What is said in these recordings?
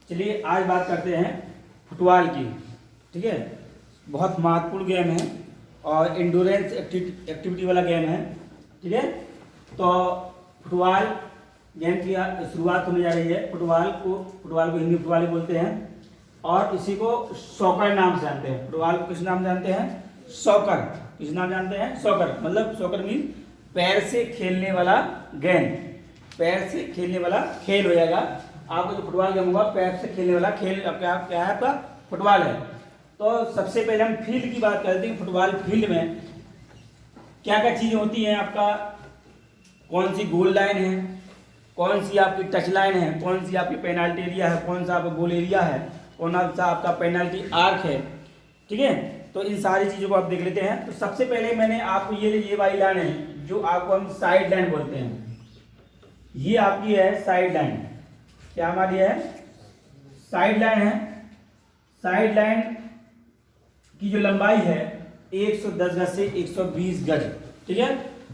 चलिए आज बात करते हैं फुटबॉल की। ठीक है, बहुत महत्वपूर्ण गेम है और इंडोरेंस एक्टिविटी वाला गेम है। ठीक है, तो फुटबॉल गेम की शुरुआत होने जा रही है। फुटबॉल को हिंदी फुटबॉल ही बोलते हैं और इसी को सॉकर नाम से जानते हैं। फुटबॉल को किस नाम से जानते हैं? सॉकर। किस नाम जानते हैं? सॉकर। मतलब सॉकर मीन पैर से खेलने वाला गेम, पैर से खेलने वाला खेल हो जाएगा। आपका जो फुटबॉल गेम होगा पैर से खेलने वाला खेल क्या है? आपका फुटबॉल है। तो सबसे पहले हम फील्ड की बात करते हैं। फुटबॉल फील्ड में क्या क्या चीज़ें होती हैं? आपका कौन सी गोल लाइन है, कौन सी आपकी टच लाइन है, कौन सी आपकी पेनाल्टी एरिया है, कौन सा आपका गोल एरिया है, कौन सा आपका पेनाल्टी आर्क है। ठीक है, तो इन सारी चीज़ों को आप देख लेते हैं। तो सबसे पहले मैंने आपको ये वाली लाइन है जो आपको हम साइड लाइन बोलते हैं। ये आपकी है साइड लाइन। क्या हमारी है? साइड लाइन है। साइड लाइन की जो लंबाई है 110 गज से 120 गज। ठीक है,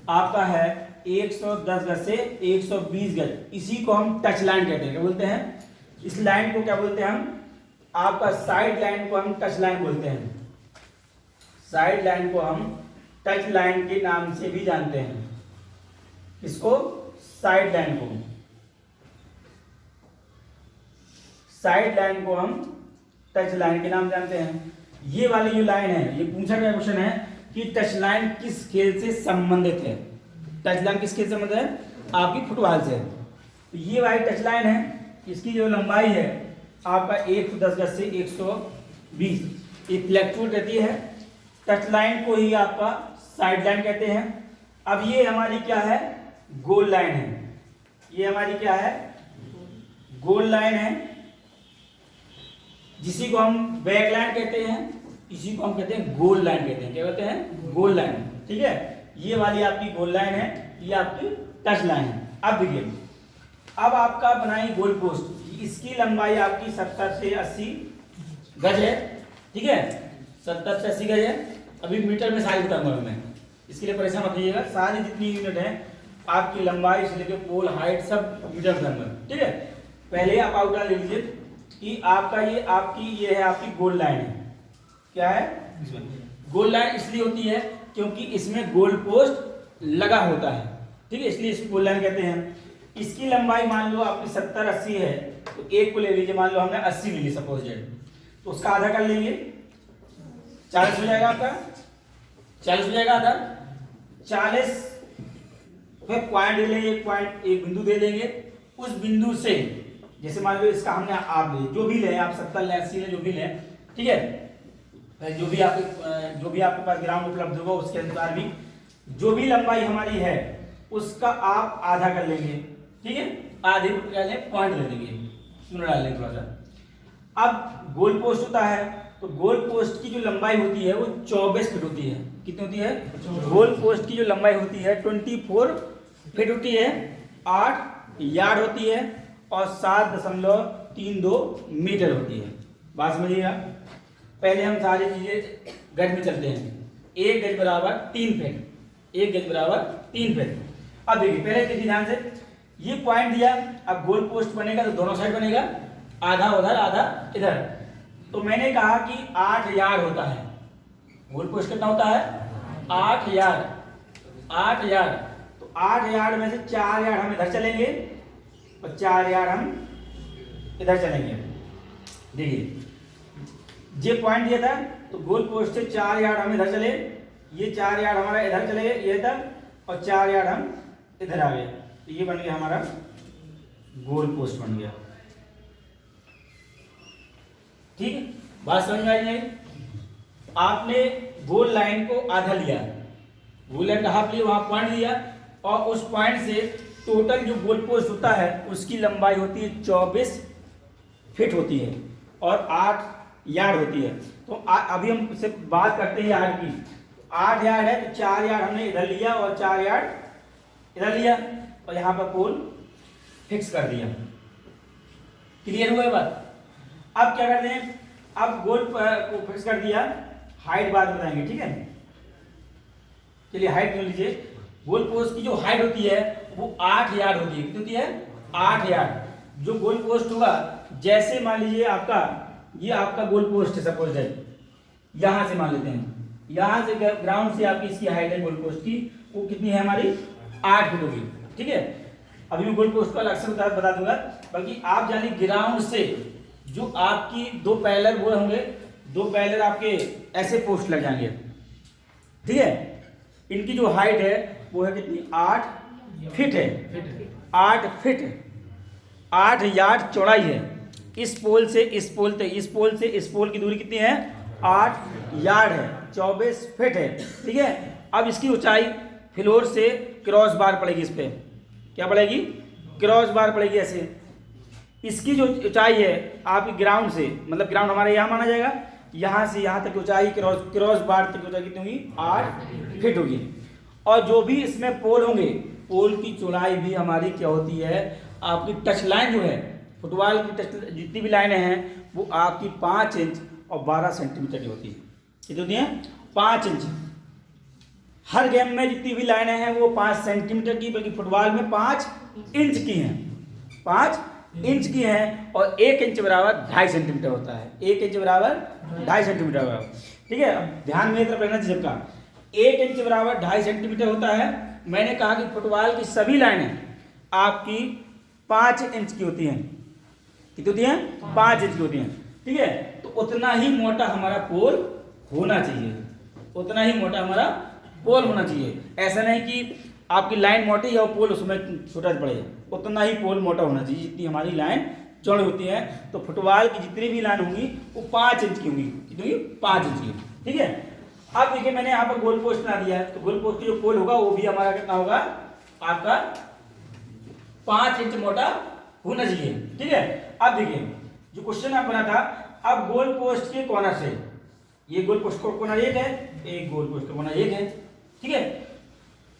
आपका है 110 गज से 120 गज। इसी को हम टच लाइन कहते हैं। क्या बोलते हैं? इस लाइन को क्या बोलते हैं हम? आपका साइड लाइन को हम टच लाइन बोलते हैं। साइड लाइन को हम टच लाइन के नाम से भी जानते हैं। इसको साइड लाइन को, साइड लाइन को हम टच लाइन के नाम जानते हैं। ये वाली जो लाइन है, ये पूछा गया क्वेश्चन है कि टच लाइन किस खेल से संबंधित है? टच लाइन किस खेल से संबंधित है? आपकी फुटबॉल से। तो ये वाली टच लाइन है, इसकी जो लंबाई है आपका 110 गज से 120, ये फ्लेक्चुएट रहती है। टच लाइन को ही आपका साइड लाइन कहते हैं। अब ये हमारी क्या है? गोल लाइन है। ये हमारी क्या है? गोल लाइन है, जिसी को हम बैक लाइन कहते हैं, इसी को हम कहते हैं गोल लाइन कहते हैं। क्या कहते हैं? Goal line. ठीक है, ये वाली आपकी गोल लाइन है, ये आपकी टच लाइन है। अब देखिए, अब आपका बनाई गोल पोस्ट, इसकी लंबाई आपकी 70 से 80 गज है। ठीक है, 70 से 80 गज है। अभी मीटर में सारी बताऊंगा मैं, इसके लिए परेशान मत होइएगा। सारी जितनी यूनिट है आपकी लंबाई से लेकर पोल हाइट सब मीटर में बताऊंगा। ठीक है, पहले आप आउटलाइन ले लीजिए कि आपका ये है आपकी गोल लाइन है। क्या है? गोल लाइन इसलिए होती है क्योंकि इसमें गोल पोस्ट लगा होता है। ठीक है, इसलिए इसको गोल लाइन कहते हैं। इसकी लंबाई मान लो आपकी 70-80 है, तो एक को ले लीजिए, मान लो हमने 80 ले ली सपोज डेट, तो उसका आधा कर लेंगे, 40 हो जाएगा आपका। 40 हो जाएगा आधा। 40 फिर पॉइंट ले लेंगे, एक बिंदु दे देंगे। उस बिंदु से जैसे मान लो इसका हमने आप ले, जो भी ले आप 70 ले 80 ले, जो भी ले। ठीक है, जो भी आपके पास ग्राउंड उपलब्ध होगा उसके अनुसार भी जो भी लंबाई हमारी है उसका आप आधा कर लेंगे। ठीक है, आधे पॉइंट ले लेंगे, शून्य डाल लेंगे थोड़ा सा। अब गोल पोस्ट होता है, तो गोल पोस्ट की जो लंबाई होती है वो 24 फीट होती है। कितनी होती है? गोल पोस्ट की जो लंबाई होती है 24 फीट होती है, 8 यार्ड होती है और 7.32 मीटर होती है। बात समझिएगा। पहले हम सारी चीजें गज में चलते हैं। 1 गज बराबर 3 फीट, 1 गज बराबर 3 फीट। अब देखिए, पहले देखिए ध्यान से, ये पॉइंट दिया। अब गोल पोस्ट बनेगा तो दोनों साइड बनेगा, आधा उधर आधा इधर। तो मैंने कहा कि 8 यार्ड होता है। गोल पोस्ट कितना होता है? 8 यार्ड। 8 यार्ड, तो 8 यार्ड में से 4 यार्ड हम इधर चलेंगे और 4 यार्ड हम इधर चलेंगे। देखिए, ये पॉइंट दिया था, तो गोल पोस्ट से 4 यार्ड हम इधर चले, ये 4 यार्ड हमारा इधर चले गए, ये इधर, और 4 यार्ड हम इधर आ गए। तो ये बन गया हमारा गोल पोस्ट बन गया। ठीक है, बात समझ में आई नहीं? आपने गोल लाइन को आधा लिया, गोल लाइन का हाफ लिया, वहां पॉइंट दिया, और उस पॉइंट से टोटल जो गोल पोस्ट होता है उसकी लंबाई होती है 24 फीट होती है और 8 यार्ड होती है। तो अभी हम से बात करते हैं यार्ड की। 8 यार्ड है तो 4 यार्ड हमने इधर लिया और 4 यार्ड इधर लिया और यहाँ पर पोल फिक्स कर दिया। क्लियर हुआ बात? अब क्या करते हैं? अब गोल को फिक्स कर दिया, हाइट बाद बताएंगे। ठीक है, चलिए हाइट ले लीजिए। गोल पोस्ट की जो हाइट होती है वो 8 यार्ड होती है। कितनी होती है? 8 यार्ड। जो गोल पोस्ट होगा जैसे मान लीजिए आपका ये आपका गोल पोस्ट है, सपोज दैट यहां से मान लेते हैं, यहां से ग्राउंड से आपकी इसकी हाइट है गोल पोस्ट की, वो कितनी है हमारी 8 फीट होगी। ठीक है, अभी मैं गोल पोस्ट का अक्सर बता दूंगा, बल्कि आप जानिए ग्राउंड से जो आपकी दो पैरेलल वो होंगे, दो पैरेलल आपके ऐसे पोस्ट लग जाएंगे। ठीक है, इनकी जो हाइट है वो है कितनी 8 फीट है, 8 फीट, 8 यार्ड चौड़ाई है। इस पोल से इस पोल तक, इस पोल से इस पोल की दूरी कितनी है 8 यार्ड है, 24 फीट है। ठीक है, अब इसकी ऊंचाई फ्लोर से क्रॉस बार पड़ेगी, इस पे क्या पड़ेगी क्रॉस बार पड़ेगी ऐसे। इसकी जो ऊंचाई है आपकी ग्राउंड से, मतलब ग्राउंड हमारे यहाँ माना जाएगा, यहाँ से यहाँ तक ऊंचाई क्रॉस बार तक ऊंचाई कितनी होगी 8 फीट होगी। और जो भी इसमें पोल होंगे, पोल की चौड़ाई भी हमारी क्या होती है, आपकी टच लाइन जो है फुटबॉल की टच जितनी भी लाइनें हैं वो आपकी 5 इंच और 12 सेंटीमीटर की होती है। कितनी होती हैं 5 इंच। हर गेम में जितनी भी लाइनें हैं वो 5 सेंटीमीटर की, बल्कि फुटबॉल में 5 इंच की हैं, 5 इंच की हैं। और 1 इंच बराबर 2.5 सेंटीमीटर होता है, 1 इंच बराबर 2.5 सेंटीमीटर बराबर। ठीक है, अब ध्यान में तरफ रहना चाहिए सबका, 1 इंच बराबर 2.5 सेंटीमीटर होता है। मैंने कहा कि फुटबॉल की सभी लाइनें आपकी 5 इंच की होती हैं। कितनी होती हैं 5 इंच की होती हैं। ठीक है, तो उतना ही मोटा हमारा पोल होना चाहिए, उतना ही मोटा हमारा पोल होना चाहिए। ऐसा नहीं कि आपकी लाइन मोटी है और पोल उसमें छोटा पड़े, उतना ही पोल मोटा होना चाहिए जितनी हमारी लाइन चौड़ी होती है। तो फुटबॉल की जितनी भी लाइन होंगी वो 5 इंच की होंगी, कितनी होगी 5 इंच की। ठीक है, अब देखिए मैंने यहाँ पर गोल पोस्ट बना दिया है, तो गोल पोस्ट की जो पोल होगा वो भी हमारा कितना होगा आपका 5 इंच मोटा होना चाहिए। ठीक है, अब देखिए जो क्वेश्चन आप बना था, अब गोल पोस्ट के कॉर्नर से, ये गोल पोस्ट का कॉर्नर 1 है, एक गोल पोस्ट का कॉर्नर 1 है। ठीक है,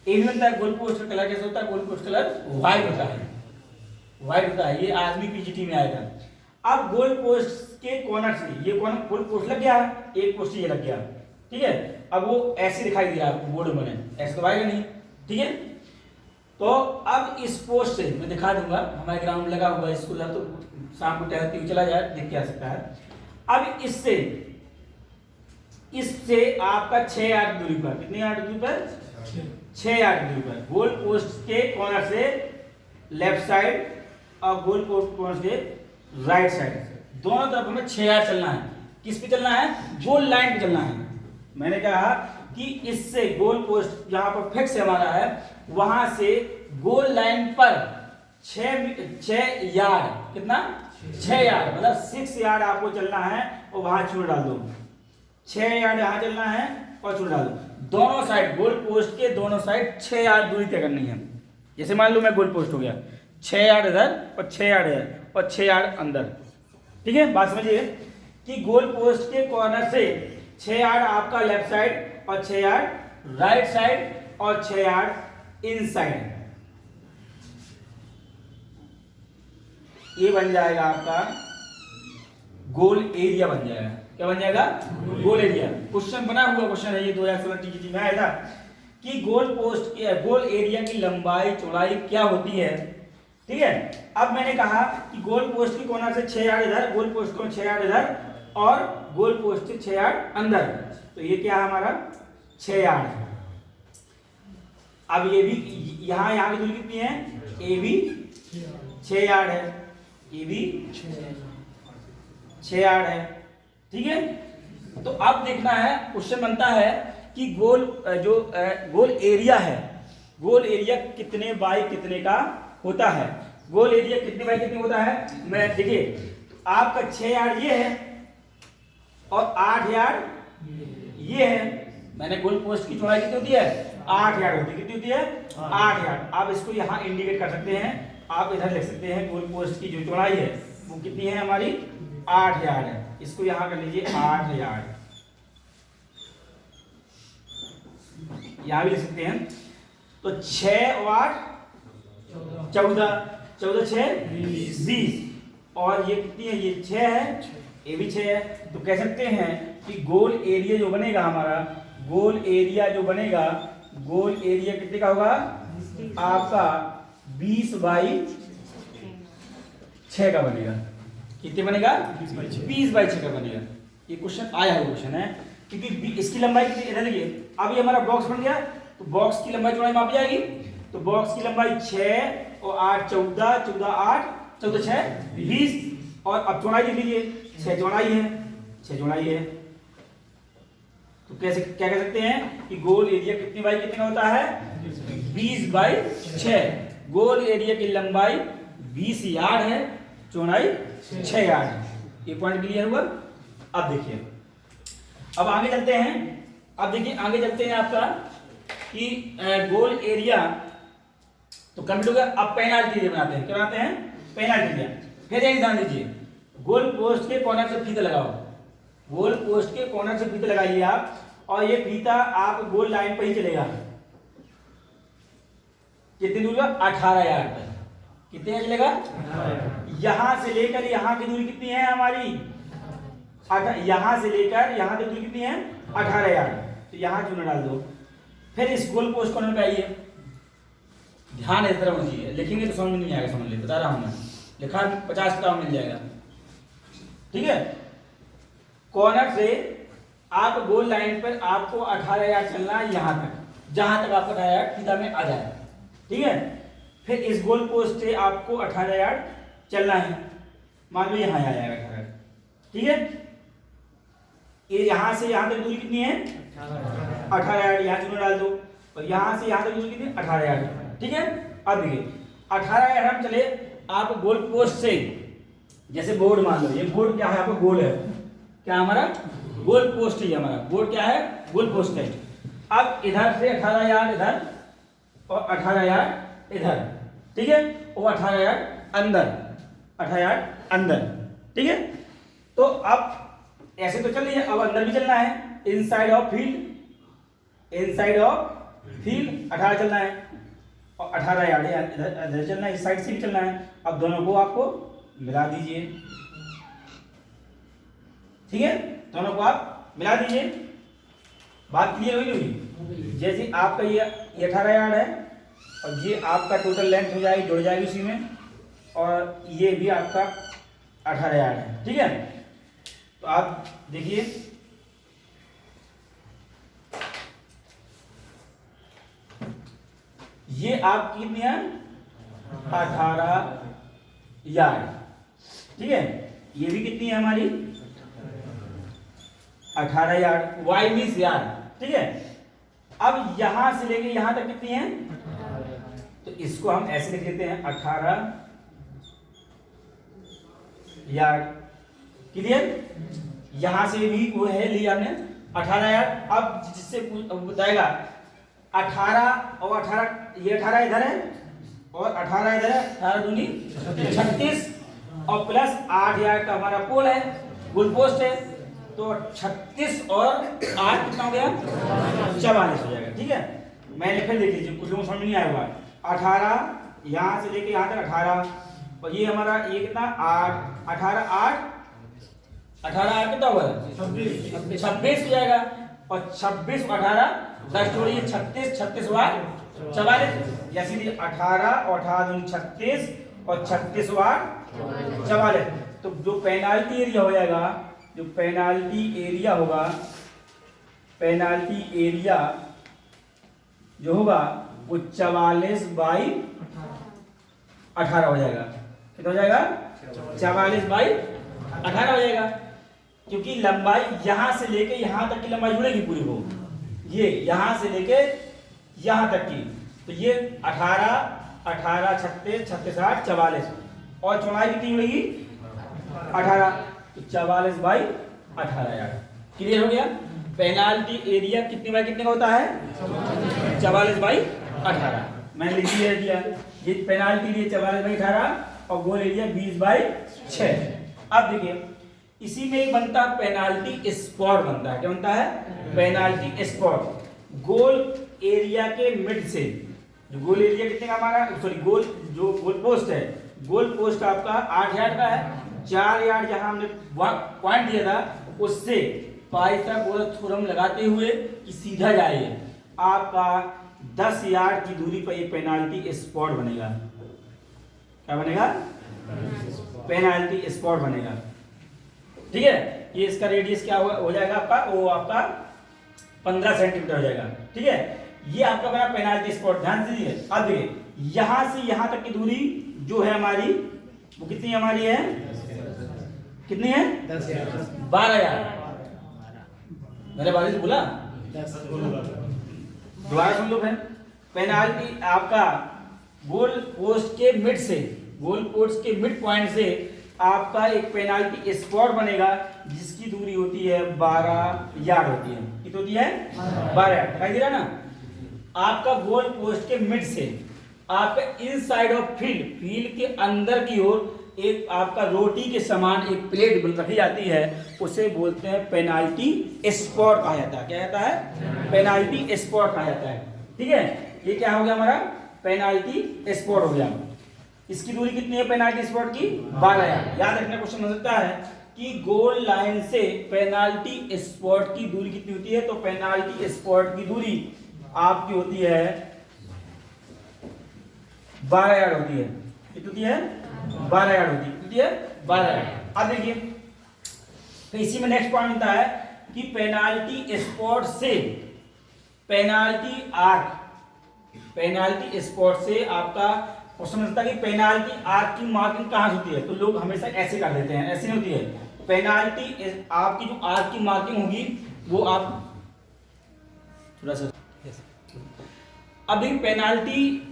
एक बनता है गोल पोस्ट का कलर कैसे होता है, गोल पोस्ट कलर व्हाइट होता है, व्हाइट होता है, ये आदमी पीजीटी में आएगा। अब गोल पोस्ट के कॉर्नर से, ये कॉर्नर गोल पोस्ट लग गया, एक पोस्ट ये लग गया। ठीक है, अब वो ऐसे दिखाई दे रहा है आपको बोर्ड में, ऐसे तो आएगा नहीं। ठीक है, तो अब इस पोस्ट से मैं दिखा दूंगा, हमारे ग्राउंड लगा हुआ है स्कूल, तो शाम को टहलते हुए चला जाए देख के आ सकता है। अब इससे आपका 6 यार्ड दूरी पर, कितने यार्ड दूरी पर 6 यार्ड दूरी पर गोल पोस्ट के कॉर्नर से लेफ्ट साइड और गोल पोस्ट कॉर्नर से राइट साइड, दोनों तरफ हमें 6 यार्ड चलना है। किस पे चलना है, गोल लाइन पे चलना है। मैंने कहा कि इससे गोल पोस्ट जहां पर फिक्स हमारा है, वहां से गोल लाइन पर 6 यार्ड, कितना 6 यार्ड, मतलब 6 यार्ड आपको चलना है और वहां चूड़ डाल दो। 6 यार्ड यहाँ चलना है और चूड़ डाल दो। दोनों साइड गोल पोस्ट के दोनों साइड 6 यार्ड दूरी तय करनी है। जैसे मान लो मैं गोल पोस्ट हो गया, 6 यार्ड इधर और 6 यार्ड इधर और 6 यार्ड अंदर। ठीक है, बात समझिए कि गोल पोस्ट के कॉर्नर से 6 यार्ड आपका लेफ्ट साइड और 6 यार्ड राइट साइड और 6 यार्ड इन साइड, ये बन जाएगा आपका गोल एरिया बन जाएगा। क्या बन जाएगा, गोल एरिया। क्वेश्चन बना हुआ क्वेश्चन है ये, 2016 टीजीटी में आया था कि गोल पोस्ट गोल एरिया की लंबाई चौड़ाई क्या होती है। ठीक है, अब मैंने कहा कि गोल पोस्ट की कॉर्नर से 6 यार्ड इधर, गोल पोस्ट को 6 यार्ड इधर और गोल पोस्ट से 6 यार्ड अंदर, तो ये क्या है हमारा 6 यार्ड है। अब ये भी यहाँ की दूरी कितनी है, ए भी 6 यार्ड है, ये भी 6 यार्ड है। ठीक है, तो अब देखना है, क्वेश्चन बनता है कि गोल एरिया है, गोल एरिया कितने बाई कितने का होता है। गोल एरिया कितने बाई कितने होता है, मैं देखिए आपका 6 यार्ड ये है और 8 यार्ड ये है। मैंने गोल पोस्ट की चौड़ाई कितनी होती है 8 यार्ड होती है, कितनी होती है 8 यार्ड। आप इसको यहाँ इंडिकेट कर सकते हैं, आप इधर लिख सकते हैं गोल पोस्ट की जो चौड़ाई है वो कितनी है हमारी 8 यार्ड है। इसको यहाँ कर लीजिए 8 यार्ड, यहाँ भी लिख सकते हैं। तो 6 और 8 14, 14 6 20 और ये कितनी है, ये 6 है, ये भी 6 है। तो कह सकते हैं कि गोल एरिया जो बनेगा हमारा, गोल एरिया जो बनेगा, गोल एरिया कितने का होगा आपका 20 बाई 6 का बनेगा। कितने बनेगा 20/6 का बनेगा। ये क्वेश्चन आया है, क्वेश्चन है क्योंकि इसकी लंबाई कितनी, इधर देखिए अब ये हमारा बॉक्स बन गया, तो बॉक्स की लंबाई चौड़ाई मापी जाएगी, तो बॉक्स की लंबाई 6 और 8 14, 14 8 14 6 20, और अब चौड़ाई देख लीजिए 6 चौड़ाई है, 6 चौड़ाई है, तो कैसे क्या कह सकते हैं कि गोल एरिया कितनी बाई कितने का होता है 20/6। गोल एरिया की लंबाई 20 यार्ड है, चौड़ाई 6 यार्ड है। ये पॉइंट क्लियर हुआ। अब देखिए, अब आगे चलते हैं, अब देखिए आगे चलते हैं आपका कि गोल एरिया तो कंप्लीट हो गया। अब पेनाल्टी एरिया बनाते हैं, क्या बनाते हैं पेनाल्टी एरिया। फिर एक ध्यान दीजिए, गोल पोस्ट के कॉर्नर से फीता लगाओ, गोल पोस्ट के कॉर्नर से फीता लगाइए आप, और ये फीता आप गोल लाइन पर ही चलेगा, कितनी दूर का 18 यार्ड तक। कितने चलेगा, यहां से लेकर यहां की दूरी कितनी है हमारी, यहां से लेकर यहां तक दूरी कितनी है 18 यार्ड। तो यहां चूना डाल दो, फिर इस गोल पोस्ट कॉर्नर पे आइए, ध्यान इस तरह होना चाहिए, लिखेंगे तो समझ में नहीं आएगा, समझ ले बता रहा हूं मैं, लिखा 50 किताब मिल जाएगा, ठीक है। कॉर्नर से आप गोल लाइन पर आपको 18 यार्ड चलना है, यहां तक जहां तक आपका 18 यार्ड फीता में आ जाए, ठीक है। फिर इस गोल पोस्ट से आपको 18 यार्ड चलना है, मान लो यहां आ जाएगा 18, ठीक है। ये यहां से यहां तक दूरी कितनी है 18 यार्ड, यहां चूना डाल दो, और यहां से यहां तक दूरी कितनी 18 यार्ड, ठीक है। अब देखिए 18 यार्ड हम चले, आप गोल पोस्ट से, जैसे बोर्ड मान लो, ये बोर्ड क्या है आपका गोल है, क्या हमारा गोल पोस्ट है, हमारा बोर्ड क्या है गोल पोस्ट है। अब इधर से 18 यार्ड इधर और 18 यार्ड इधर, ठीक है, और 18 यार्ड अंदर, 18 यार्ड अंदर, ठीक है। तो अब ऐसे तो चल रही है, अब अंदर भी चलना है, inside of field, inside of field 18 चलना है, और 18 यार्ड इधर चलना है, इस साइड से भी चलना है। अब दोनों को आपको मिला दीजिए, ठीक है, दोनों को आप मिला दीजिए। बात क्लियर हुई नहीं? जैसे आपका ये 18 यार्ड है, और ये आपका टोटल लेंथ हो जाएगी, जुड़ जाएगी उसी में, और ये भी आपका 18 यार्ड है, ठीक है। तो आप देखिए, ये आपकी कितनी है 18 यार्ड, ठीक है। ये भी कितनी है हमारी 18 यार्ड, वाई मीन्स यार्ड, ठीक है। अब यहां से लेके यहां तक कितनी है, तो इसको हम ऐसे लिख लेते हैं 18 यार्ड, क्लियर। यहां से भी वो है लिया हमने 18 यार्ड। अब जिससे बताएगा 18 और 18, ये 18 इधर है और 18 इधर है, 18 दूनी 36, और प्लस 8 यार्ड का हमारा पोल है, गोल पोस्ट है, तो 36 और 8 कितना हो गया 44 हो जाएगा, ठीक है। मैंने फिर देख लीजिए, कुछ लोगों को समझ नहीं आया हुआ, 18 यहां से लेके यहां तक 18, और ये हमारा ये कितना 8, 18 8 कितना होगा 26 हो जाएगा, और 26 18 10 जोड़िए 36, 36 वार 44, या सीधे 18 और 18 36 और 36 वार 44। तो जो पेनाल्टी एरिया हो जाएगा, जो पेनाल्टी एरिया होगा, पेनाल्टी एरिया जो होगा वो 44/18 हो जाएगा। कितना हो जाएगा 44/18 हो जाएगा, क्योंकि लंबाई यहां से लेके यहां तक की लंबाई जुड़ेगी पूरी वो, ये यहां से लेके यहां तक की, तो ये 18 18 36 36 8 44, और चौड़ाई कितनी जुड़ेगी 18, तो 44/18 यार्ड। क्लियर हो गया। पेनाल्टी एरिया कितने बाई कितने का होता है 44/18, मैंने लिख दिया, ये पेनाल्टी एरिया 44/18 और गोल एरिया 20/6। अब देखिए इसी में एक बनता है पेनाल्टी स्पॉट बनता है, क्या बनता है पेनाल्टी स्पॉट। गोल एरिया के मिड से, जो गोल एरिया कितने का हमारा, सॉरी गोल जो गोल पोस्ट है, गोल पोस्ट आपका 8 यार्ड का है, 4 यार्ड जहां हमने पॉइंट दिया था उससे पाइथागोरस थ्योरम लगाते हुए कि सीधा जाइए, आपका 10 यार्ड की दूरी पर ये पेनाल्टी स्पॉट बनेगा। क्या बनेगा पेनाल्टी स्पॉट बनेगा। ठीक है, ये इसका रेडियस क्या हो जाएगा आपका, वो आपका 15 सेंटीमीटर हो जाएगा। ठीक है, ये आपका बना पेनाल्टी स्पॉट। ध्यान दीजिए, अब देखिए यहां से यहां तक की दूरी जो है हमारी, वो कितनी हमारी है, कितनी है, 12,000। मैंने 12 बोला, दोबारा सुन लो फिर। पेनाल्टी आपका गोल पोस्ट के मिड से, गोल पोस्ट के मिड पॉइंट से आपका एक पेनाल्टी स्पॉट बनेगा जिसकी दूरी होती है 12 यार्ड होती है। कितनी होती है, 12 यार्ड। दिखाई दे रहा ना, आपका गोल पोस्ट के मिड से आपका इनसाइड ऑफ फील्ड, फील्ड के अंदर की ओर एक आपका रोटी के समान एक प्लेट रखी जाती है, उसे बोलते हैं पेनाल्टी स्पॉट कहा जाता है। क्या कहता है, पेनाल्टी स्पॉट कहा जाता है। ठीक है, ये क्या हो गया हमारा, पेनाल्टी स्पॉट हो गया। इसकी दूरी कितनी है पेनाल्टी स्पॉट की, 12 यार्ड। याद रखना क्वेश्चन हो सकता है कि गोल लाइन से पेनाल्टी स्पॉट की दूरी कितनी होती है, तो पेनाल्टी स्पॉट की दूरी आपकी होती है 12 यार्ड होती है। कितनी होती है, 12 यार्ड होती है, 12 यार्ड। अब देखिए, तो इसी में नेक्स्ट पॉइंट होता है कि पेनाल्टी स्पॉट से पेनाल्टी आर्क, पेनाल्टी स्पॉट से आपका क्वेश्चन मिलता है कि पेनाल्टी आर्क की मार्किंग कहां से होती है, तो लोग हमेशा ऐसे कर देते हैं, ऐसे नहीं होती है। पेनाल्टी आपकी जो आर्क की मार्किंग होगी वो आप थोड़ा सा, अभी पेनाल्टी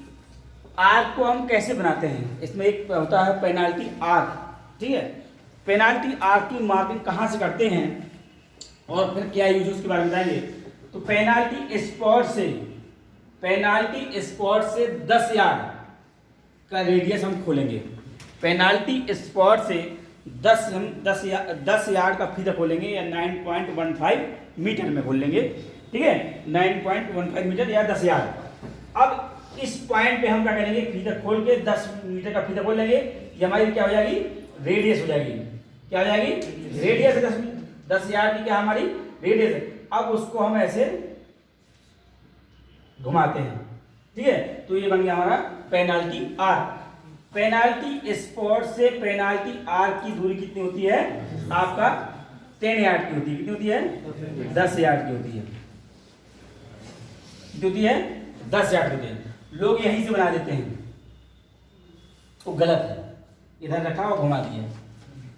आर्क को हम कैसे बनाते हैं, इसमें एक होता है पेनाल्टी आर्क। ठीक है, पेनाल्टी आर्क की मार्किंग कहां से करते हैं और फिर क्या यूज उसके बारे में बताएंगे। तो पेनाल्टी स्पॉट से, पेनाल्टी स्पॉट से 10 यार्ड का रेडियस हम खोलेंगे। पेनाल्टी स्पॉट से 10 यार्ड का फीता खोलेंगे या 9.15 मीटर में खोल लेंगे। ठीक है, 9.15 मीटर या 10 यार्ड। अब इस पॉइंट पे हम क्या करेंगे, फीता खोल के 10 मीटर का फीता खोल लेंगे, ये हमारी क्या हो जाएगी, रेडियस हो जाएगी। क्या हो जाएगी, रेडियस है 10 यार्ड की, क्या हमारी रेडियस है। अब उसको हम ऐसे घुमाते हैं। ठीक है, तो ये बन गया हमारा पेनाल्टी आर्क। पेनाल्टी स्पॉट से पेनाल्टी आर्क की दूरी कितनी होती है, आपका 10 यार्ड की होती है। कितनी होती है, 10 यार्ड की होती है। कितनी होती है, 10 यार्ड होती है। लोग यहीं से बना देते हैं, तो गलत है, इधर रखा और घुमा दिया।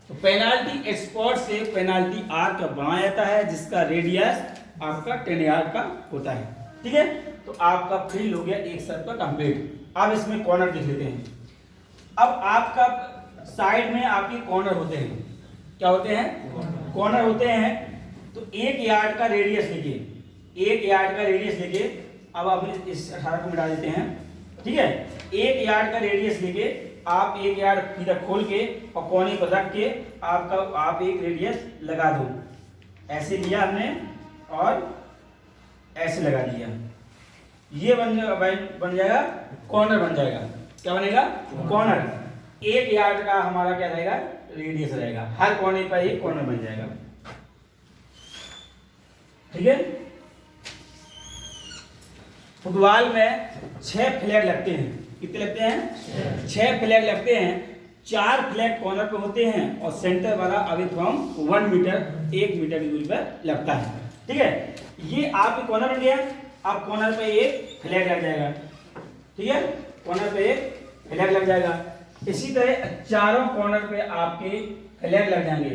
तो पेनाल्टी स्पॉट से पेनाल्टी आर्क का बनाया जाता है जिसका रेडियस आपका 10 यार्ड का होता है। ठीक है, तो आपका फील्ड हो गया एक सर्कल कंप्लीट। अब इसमें कॉर्नर देख लेते हैं। अब आपका साइड में आपके कॉर्नर होते हैं, क्या होते हैं, कॉर्नर होते हैं। तो 1 यार्ड का रेडियस लेके, 1 यार्ड का रेडियस लेके, अब आप इस 18 को मिटा देते हैं। ठीक है, 1 यार्ड का रेडियस लेके आप 1 यार्ड इधर खोल के और कोने पर रख के आप एक रेडियस लगा दो। ऐसे लिया हमने और ऐसे लगा दिया, ये बन जाएगा कॉर्नर बन जाएगा। क्या बनेगा, कॉर्नर। 1 यार्ड का हमारा क्या रहेगा, रेडियस रहेगा। हर कोने पर एक कॉर्नर बन जाएगा। ठीक है, फुटबॉल में 6 फ्लैग लगते हैं। कितने लगते हैं, 6 फ्लैग लगते हैं। 4 फ्लैग कॉर्नर पे होते हैं और सेंटर वाला अवे फ्रॉम 1 मीटर, 1 मीटर की दूरी पर लगता है। ठीक है, ये आपके कॉर्नर बन गया। अब कॉर्नर पे एक फ्लैग लग जाएगा। ठीक है, कॉर्नर पे एक फ्लैग लग जाएगा। इसी तरह चारों कॉर्नर पे आपके फ्लैग लग जाएंगे,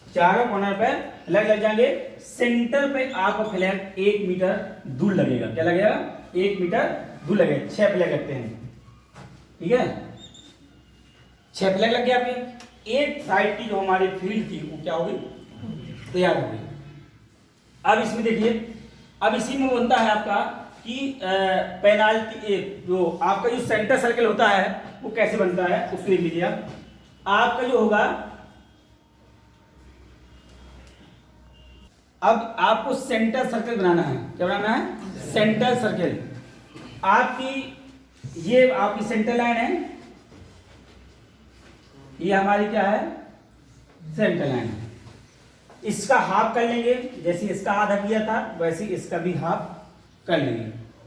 चारों कॉर्नर पे फ्लैग लग जाएंगे। सेंटर पे आपका फ्लैग 1 मीटर दूर लगेगा। क्या लगेगा, 1 मीटर दूर लगेगा। 6 फ्लैग लगते हैं। ठीक है, 6 फ्लैग लग गए आपके। एक साइड की जो हमारी फील्ड थी वो क्या होगी, तैयार हो गई। अब इसमें देखिए, अब इसी में बनता है आपका कि पेनाल्टी, जो आपका जो सेंटर सर्कल होता है वो कैसे बनता है उसको देख लीजिए। आपका जो होगा, अब आपको सेंटर सर्कल बनाना है। क्या बनाना है, सेंटर सर्कल। आपकी ये आपकी सेंटर लाइन है, ये हमारी क्या है, सेंटर लाइन है। इसका हाफ कर लेंगे, जैसे इसका आधा किया था वैसे इसका भी हाफ कर लेंगे,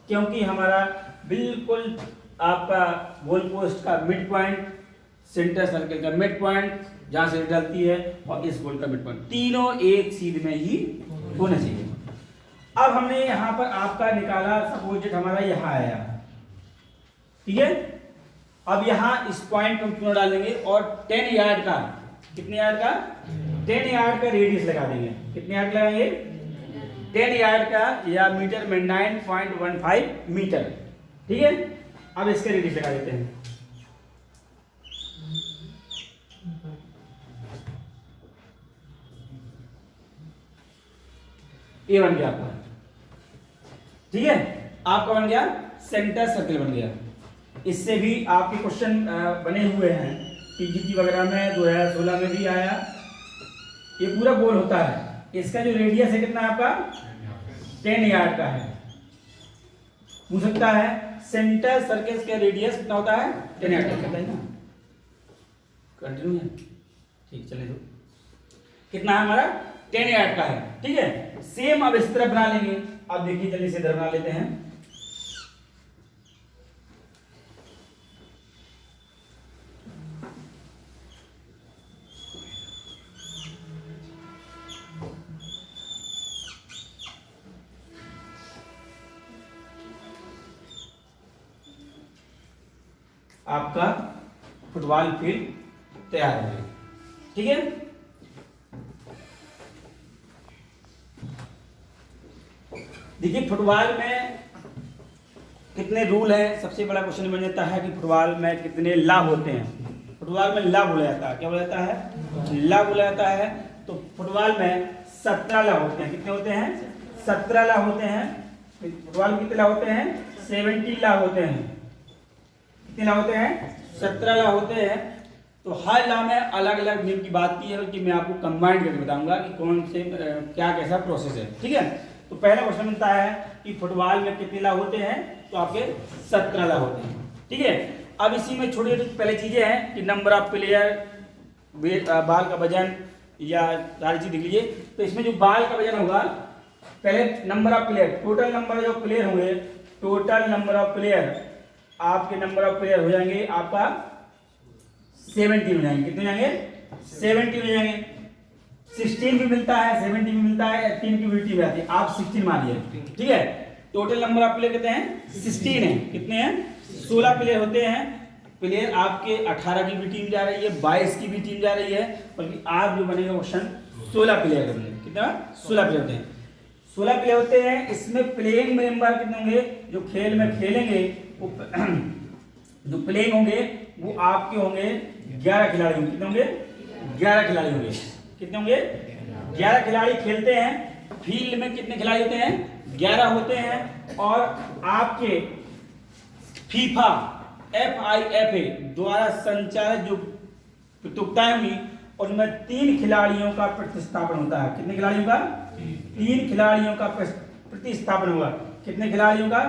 क्योंकि हमारा बिल्कुल आपका गोल पोस्ट का मिड पॉइंट सेंटर सर्कल का मिड पॉइंट जहां से डलती है और इस गोल का मिड पॉइंट, तीनों एक सीध में ही होना चाहिए। अब हमने यहां पर आपका निकाला, सपोज हमारा यहां आया, ठीक है। अब यहां इस पॉइंट को क्यों डालेंगे और 10 यार्ड का, कितने यार्ड का, 10 यार्ड का रेडियस लगा देंगे। कितने यार्ड लगाएंगे, 10 यार्ड का, या मीटर में 9.15 मीटर, ठीक है। अब इसके रेडियस लगा देते हैं। ये बन गया आपका, ठीक है, आपका बन गया सेंटर सर्कल बन गया। इससे भी आपके क्वेश्चन बने हुए हैं पीजीटी वगैरह में, 2016 में भी आया। ये पूरा गोल होता है, इसका जो रेडियस है कितना आपका 10 यार्ड का है। पूछ सकता है सेंटर सर्कल का रेडियस कितना होता है, 10 यार्ड का है ना। कंटिन्यू है, ठीक, चले दो। कितना है हमारा 10 यार्ड का है, ठीक है। सेम अब इस तरफ बना लेंगे। अब देखिए जल्दी से इधर बना लेते हैं। आपका फुटबॉल फील्ड तैयार हो गया, ठीक है। देखिए फुटबॉल में कितने रूल हैं, सबसे बड़ा क्वेश्चन बन जाता है कि फुटबॉल में कितने ला होते हैं। फुटबॉल में ला बोला जाता है, क्या बोला जाता है, ला बोला जाता है। तो फुटबॉल में 17 ला होते हैं। कितने होते हैं, 17 ला होते हैं। फुटबॉल में कितने ला होते हैं, 70 ला होते हैं। कितने ला होते हैं, 17 ला होते हैं। तो हर ला में अलग अलग नियम की बात की है, कि मैं आपको कंबाइंड करके बताऊंगा कि कौन से क्या कैसा प्रोसेस है, ठीक है। तो पहला क्वेश्चन बनता है कि फुटबॉल में कितने ला होते हैं, तो आपके 17 ला होते हैं, ठीक है। अब इसी में छोटी छोटी पहले चीजें हैं कि नंबर ऑफ प्लेयर, बाल का वजन, या सारी चीज देख लीजिए। तो इसमें जो बाल का वजन होगा, पहले number of player, total number जो प्लेयर होंगे, टोटल नंबर ऑफ प्लेयर, आपके नंबर ऑफ प्लेयर हो जाएंगे आपका 70 हो जाएंगे। कितने हो जाएंगे, 70 हो जाएंगे। 16 भी मिलता है, 70 भी मिलता है, 3 की विल्टी भी आती है, आप 16 मानिए, ठीक है। टोटल नंबर ऑफ प्लेयर कितने हैं, 16 है। कितने हैं, 16 प्लेयर होते हैं। प्लेयर आपके 18 की भी टीम जा रही है, 22 की भी टीम जा रही है, बल्कि आप जो बनेगा क्वेश्चन 16 प्लेयर का बनेगा। कितना, 16 प्लेयर होते हैं, 16 प्लेयर होते हैं। इसमें प्लेइंग मेंबर कितने होंगे, जो खेल में खेलेंगे वो जो प्लेइंग होंगे वो आपके होंगे 11 खिलाड़ी होंगे। कितने होंगे, 11 खिलाड़ी होंगे। कितने होंगे, 11 खिलाड़ी खेलते हैं। फील्ड में कितने खिलाड़ी होते हैं, 11 होते हैं। और आपके फीफा FIFA द्वारा संचालित जो प्रतियोगिताएं होंगी उनमें 3 खिलाड़ियों का प्रतिस्थापन होता है। कितने खिलाड़ियों का, 3 खिलाड़ियों का प्रतिस्थापन होगा। कितने खिलाड़ियों का,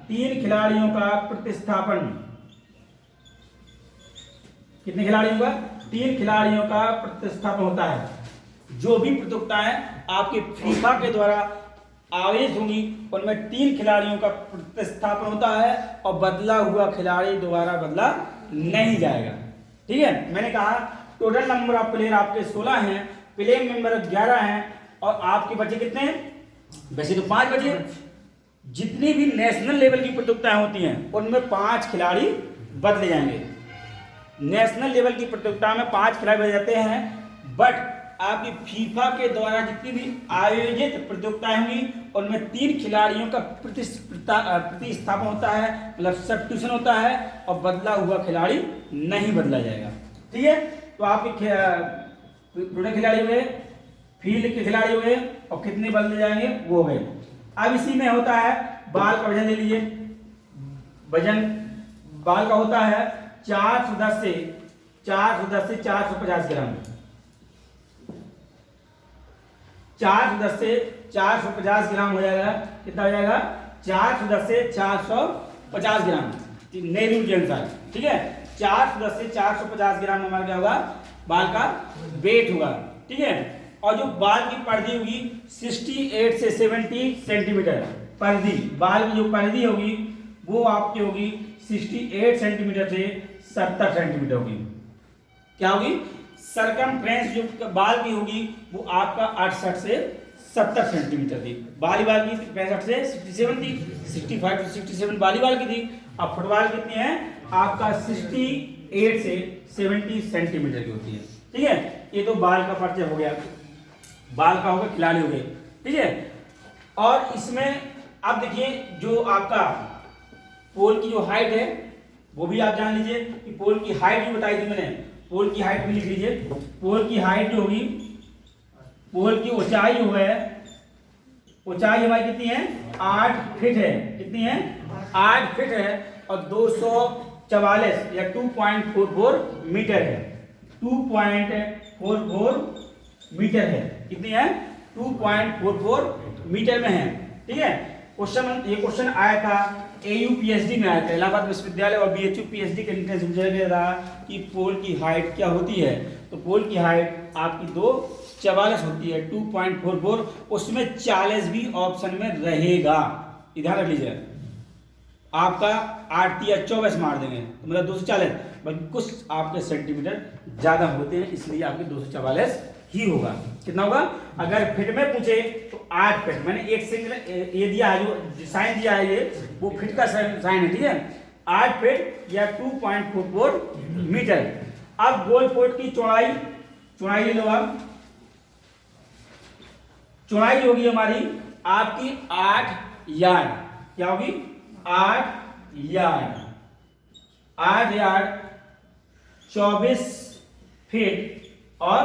3 खिलाड़ियों का प्रतिस्थापन। कितने खिलाड़ियों का, 3 खिलाड़ियों का प्रतिस्थापन होता है। जो भी प्रतियोगिताएं आपके फीफा के द्वारा आयोजित होंगी उनमें 3 खिलाड़ियों का प्रतिस्थापन होता है और बदला हुआ खिलाड़ी दोबारा बदला नहीं जाएगा, ठीक है। मैंने कहा टोटल नंबर ऑफ प्लेयर आपके 16 हैं, प्लेइंग मेंबर 11 हैं, और आपके बचे कितने हैं, वैसे तो 5 बचे। जितनी भी नेशनल लेवल की प्रतियोगिताएं होती हैं उनमें 5 खिलाड़ी बदले जाएंगे। नेशनल लेवल की प्रतियोगिता में 5 खिलाड़ी बदल जाते हैं, बट आपकी फीफा के द्वारा जितनी भी आयोजित प्रतियोगिताएं होंगी उनमें 3 खिलाड़ियों का प्रतिस्थापन होता है, मतलब सब्स्टिट्यूशन होता है, और बदला हुआ खिलाड़ी नहीं बदला जाएगा, ठीक है। तो आपके टोटल खिलाड़ी हुए, फील्ड के खिलाड़ी हुए, और कितने बदले जाएंगे वो हुए। अब इसी में होता है बाल का वजन ले लीजिए। वजन बाल का होता है 410 से 450 ग्राम। 410 से 450 ग्राम हो जाएगा। कितना हो जाएगा, 410 से 450 ग्राम, नए रूल के अनुसार, ठीक है। 410 से 450 ग्राम हमारा क्या होगा, बाल का वेट होगा, ठीक है। और जो बाल की परिधि होगी 68 से 70 सेंटीमीटर परिधि, बाल की जो परिधि होगी वो आपकी होगी 68 सेंटीमीटर से 70 सेंटीमीटर होगी, क्या होगी, सरकमफ्रेंस जो बाल की होगी वो आपका 68 से 70 सेंटीमीटर थी। वॉलीबॉल की 65 से 67 थी, 65 से 67 वॉलीबॉल की थी। अब फुटबॉल कितनी है आपका 68 से 70 सेंटीमीटर की होती है। ठीक है, ये तो बाल का परिचय हो गया, बाल का हो गया, खिलाड़ी हो गए। ठीक है, और इसमें अब देखिए जो आपका पोल की जो हाइट है वो भी आप जान लीजिए कि पोल की हाइट भी बताई थी मैंने, पोल की हाइट भी लिख लीजिए। पोल की हाइट जो होगी, पोल की ऊंचाई जो है, ऊंचाई हमारी कितनी है 8 फीट है। कितनी है 8 फीट है और 244 या 2.44 मीटर है। 2.44 मीटर है। कितनी है 2.44 मीटर में है। ठीक है, क्वेश्चन ये क्वेश्चन आया था AUPSD में आया था, इलाहाबाद विश्वविद्यालय और BHUPSD के एंट्रेंस में पूछा गया था कि पोल की हाइट क्या होती है। तो पोल की हाइट आपकी 244 होती है, 2.44, उसमें 40 भी ऑप्शन में रहेगा। इधर रख लीजिए, आपका 8 या 24 मार देंगे तो मतलब 240, बल्कि कुछ आपके सेंटीमीटर ज्यादा होते हैं, इसलिए आपके 244 ही होगा। कितना होगा, अगर फिट में पूछे तो 8 फीट, मैंने एक सिंगल ये दिया है, जो साइन दिया है ये वो फिट का साइन है। ठीक है, 8 फीट या 2.44 मीटर। अब गोल पोस्ट की चौड़ाई, चौड़ाई ले लो आप, चौड़ाई होगी हमारी आपकी 8 यार्ड। क्या होगी 8 यार्ड, 8 यार्ड 24 फीट और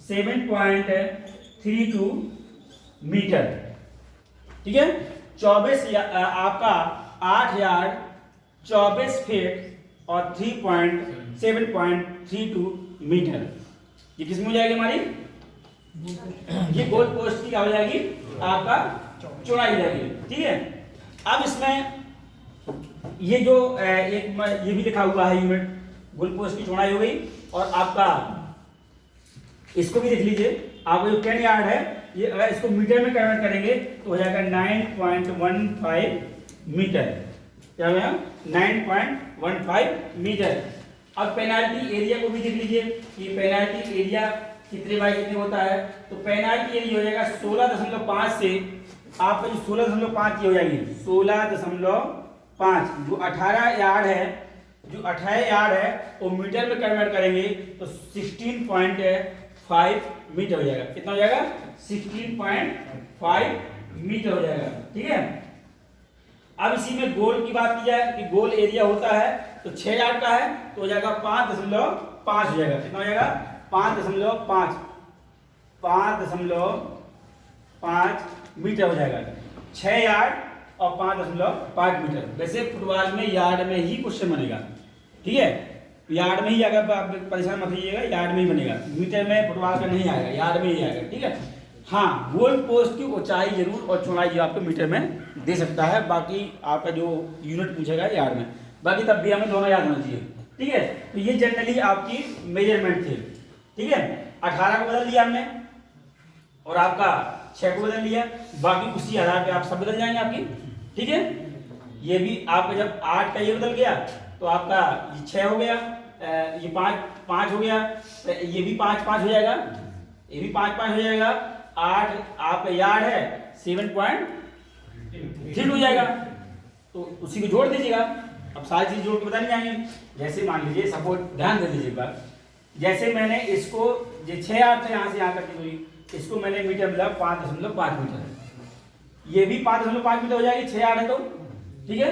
7.32 मीटर। ठीक है, 24 आपका 8 यार्ड 24 फीट और 7.32 मीटर। ये किसमें हो जाएगी हमारी, ये गोल पोस्ट की क्या हो जाएगी आपका चौड़ाई हो जाएगी। ठीक है, अब इसमें ये जो एक ये भी लिखा हुआ है यूनिट, गोल पोस्ट की चौड़ाई हो गई। और आपका इसको भी देख लीजिए, आपका जो 10 यार्ड है ये अगर इसको मीटर में कन्वर्ट करेंगे तो हो जाएगा 9.15 मीटर। क्या हो गया 9.15 मीटर। अब पेनाल्टी एरिया को भी देख लीजिए कि पेनाल्टी एरिया कितने बाई कितने होता है। तो पेनाल्टी एरिया हो जाएगा 16.5 से आपका जो 16.5 की हो जाएगी 16.5, जो 18 यार्ड है, जो 18 यार्ड है वो मीटर में कन्वर्ट करेंगे तो 16.5 मीटर हो जाएगा। कितना हो जाएगा 16.5 मीटर हो जाएगा। ठीक है, अब इसी में गोल की बात की जाए कि गोल एरिया होता है तो 6 यार्ड का है तो हो जाएगा 5.5 हो जाएगा। कितना हो जाएगा 5.5 मीटर हो जाएगा। 6 यार्ड और 5.5 मीटर। वैसे फुटबॉल में यार्ड में ही क्वेश्चन बनेगा। ठीक है, यार्ड में ही अगर आप परेशान मत होइएगा, यार्ड में ही बनेगा, मीटर में फुटबॉल का नहीं आएगा, यार्ड में ही आएगा। ठीक है, हाँ गोल पोस्ट की ऊंचाई जरूर और चौड़ाई आपको मीटर में दे सकता है, बाकी आपका जो यूनिट पूछेगा यार्ड में, बाकी तब भी हमें दोनों याद होना चाहिए। ठीक है, तो ये जनरली आपकी मेजरमेंट थे। ठीक है, 18 को बदल दिया हमने और आपका 6 को बदल लिया, बाकी उसी आधार पे आप सब बदल जाएंगे आपकी। ठीक है, ये भी आपका जब 8 का ये बदल गया तो आपका ये 6 हो गया, ये 5 हो गया, ये भी 5 हो जाएगा, ये भी 5 हो जाएगा। 8 आपका यार्ड है 7.3 हो जाएगा, तो उसी को जोड़ दीजिएगा। अब सारी चीज जोड़ के बताने जाएंगे। जैसे मान लीजिए सपोर्ट, ध्यान दे दीजिए बात, जैसे मैंने इसको ये 6 यार्ड से यहाँ से यहाँ तक की दूरी, इसको मैंने मीटर मिला 5.5 मीटर, ये भी 5.5 मीटर हो जाएगी 6 यार्ड है तो। ठीक है,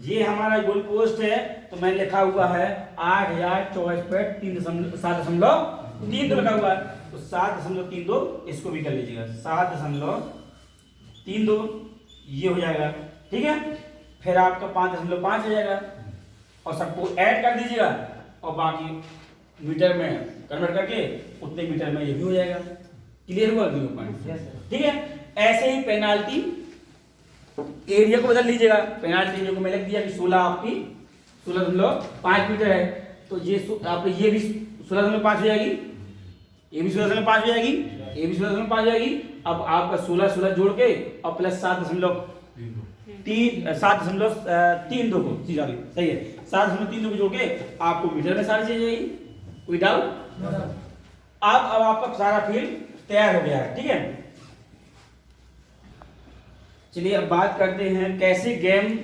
ये हमारा गोल पोस्ट है तो मैंने लिखा हुआ है 8 यार्ड 24 फीट 7.3 तो लिखा हुआ है, तो 7.32 इसको भी कर लीजिएगा, 7.32 ये हो जाएगा। ठीक है, फिर आपका 5.5 हो जाएगा और सबको ऐड कर दीजिएगा और बाकी मीटर में कन्वर्ट करके उतने मीटर में ये भी हो जाएगा। क्लियर हुआ पॉइंट? ठीक है, ऐसे ही पेनाल्टी एरिया को बदल लीजिएगा। पेनाल्टी एरिया को मैं लिख दिया कि 16 आपकी 16.5 मीटर है, तो ये आप ये भी 16.5 हो जाएगी, ये भी 16.5 हो जाएगी, ये भी 16.5 हो जाएगी। अब आपका 16 जोड़ के और प्लस 7.32 को सही है 7.32 को जोड़ के आपको मीटर में सारी चीज जाएगी। विदाउट। अब आपका सारा फील्ड तैयार हो गया है, ठीक है। चलिए अब बात करते हैं कैसे गेम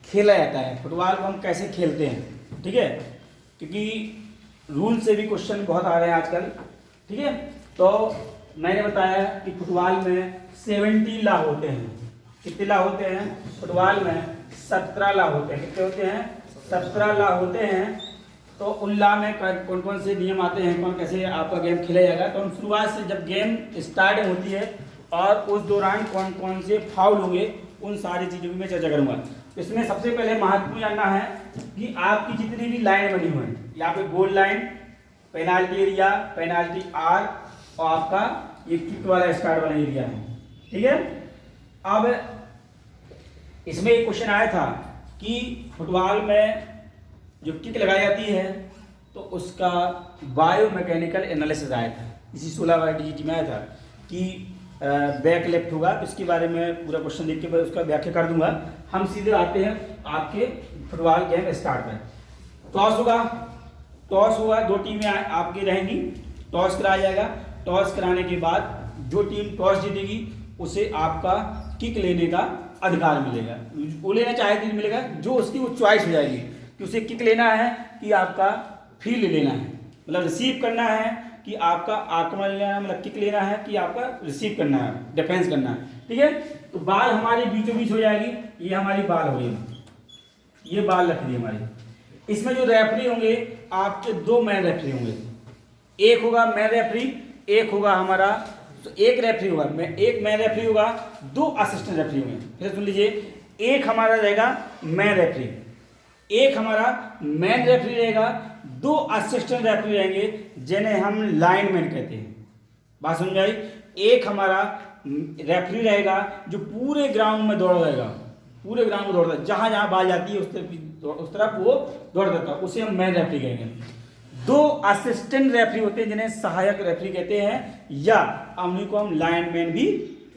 खेला जाता है, फुटबॉल को हम कैसे खेलते हैं, ठीक है, क्योंकि रूल से भी क्वेश्चन बहुत आ रहे हैं आजकल, ठीक है। तो मैंने बताया कि फुटबॉल में 70 लॉ होते हैं। कितने लॉ होते हैं फुटबॉल में? 17 लॉ होते हैं। कितने होते हैं? 17 लॉ होते हैं। तो उन लॉ में कौन कौन से नियम आते हैं, कौन कैसे आपका गेम खेला जाएगा। तो हम शुरुआत से जब गेम स्टार्ट होती है और उस दौरान कौन कौन से फाउल होंगे उन सारी चीज़ों की मैं चर्चा करूंगा। इसमें सबसे पहले महत्वपूर्ण जानना है कि आपकी जितनी भी लाइन बनी हुई है, यहाँ पे goal line, penalty area, penalty arc और आपका ये किक वाला स्टार्ट वाला एरिया है, ठीक है। अब इसमें एक क्वेश्चन आया था कि फुटबॉल में जो किक लगाई जाती है तो उसका बायोमैकेनिकल एनालिसिस आया था, इसी 16 वाला DGT में आया था कि बैक लेफ्ट होगा। तो इसके बारे में पूरा क्वेश्चन देख के उसका व्याख्या कर दूंगा। हम सीधे आते हैं आपके फुटबॉल गेम स्टार्ट में। टॉस होगा, 2 टीमें आपकी रहेंगी, टॉस कराया जाएगा। टॉस कराने के बाद जो टीम टॉस जीतेगी उसे आपका किक लेने का अधिकार मिलेगा। वो लेना चाहे तो मिलेगा, जो उसकी वो चॉइस हो जाएगी कि उसे किक लेना है कि आपका फील्ड लेना है, मतलब रिसीव करना है कि आपका आक्रमण लेना है, मतलब किक लेना है कि आपका रिसीव करना है, डिफेंस करना है, ठीक है। तो बाल हमारी बीचों बीच हो जाएगी, ये हमारी बाल हो गई, ये बाल रख दी हमारी। इसमें जो रेफरी होंगे आपके 2 मैन रेफरी होंगे, एक होगा मैन रेफरी, एक होगा हमारा, तो एक रेफरी होगा, एक मैन रेफरी होगा, 2 असिस्टेंट रेफरी होंगे। फिर सुन लीजिए, एक हमारा रहेगा मैन रेफरी, एक हमारा मैन रेफरी रहेगा, 2 असिस्टेंट रेफरी रहेंगे जिन्हें हम लाइनमैन कहते हैं। बात समझ आई। एक हमारा रेफरी रहेगा जो पूरे ग्राउंड में दौड़ रहेगा, पूरे ग्राउंड में दौड़ता है, जहां जहां बाल जाती है उस तरफ वो दौड़ देता है, उसे हम मैन रेफरी कहेंगे। 2 असिस्टेंट रेफरी होते हैं जिन्हें सहायक रेफरी कहते हैं, या उन्हीं को हम लाइनमैन भी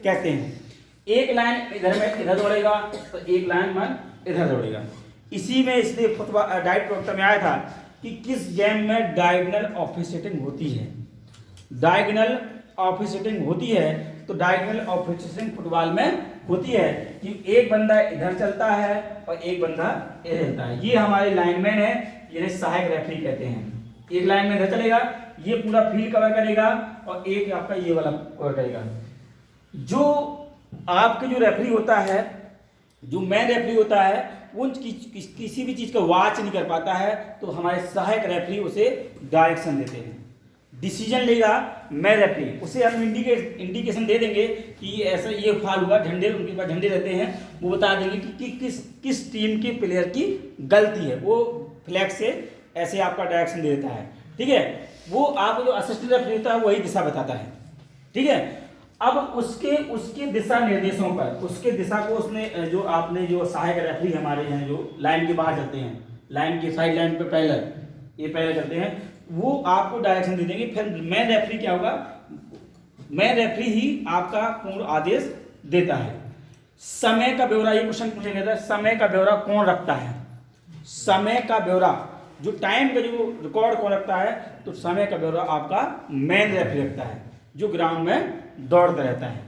कहते हैं। एक लाइन इधर में इधर दौड़ेगा तो एक लाइनमैन इधर दौड़ेगा। इसी में इसलिए फुटबॉल डाइट प्रोक्टर में आया था कि किस गेम में डायगोनल ऑफसेटिंग होती है। डायगोनल ऑफसेटिंग होती है तो डायगोनल ऑफसेटिंग फुटबॉल में होती है कि एक बंदा इधर चलता है और एक बंदा इधर चलता है। ये हमारे लाइनमैन है, जिन्हें सहायक रेफरी कहते हैं। एक लाइनमैन इधर चलेगा, ये पूरा फील्ड कवर करेगा, और एक आपका ये वाला कवर करेगा। जो आपके जो रेफरी होता है, जो मैन रेफरी होता है, वो किसी भी चीज का वॉच नहीं कर पाता है, तो हमारे सहायक रेफरी उसे डायरेक्शन देते हैं, डिसीजन लेगा मैन रेफरी, उसे हम इंडिकेशन दे देंगे कि ऐसा ये फाल हुआ। झंडे, उनके पास झंडे रहते हैं, वो बता देंगे कि किस टीम के प्लेयर की गलती है, वो फ्लैग से ऐसे आपका डायरेक्शन दे देता है, ठीक है। वो आपको जो असिस्टेंट रेफरी होता है वही दिशा बताता है, ठीक है। अब उसके दिशा निर्देशों पर, उसके दिशा को उसने जो आपने जो सहायक रेफरी हमारे हैं जो लाइन के बाहर चलते हैं, लाइन की साइड लाइन पे पैरेलल चलते हैं, वो आपको डायरेक्शन दे देंगे। फिर मैन रेफरी क्या होगा, मैन रेफरी ही आपका पूर्ण आदेश देता है। समय का ब्यौरा, ये क्वेश्चन पूछेंगे था, समय का ब्यौरा कौन रखता है? समय का ब्यौरा, जो टाइम का जो रिकॉर्ड कौन रखता है, तो समय का ब्यौरा आपका मैन रेफरी रखता है, जो ग्राउंड में दौड़ता रहता है,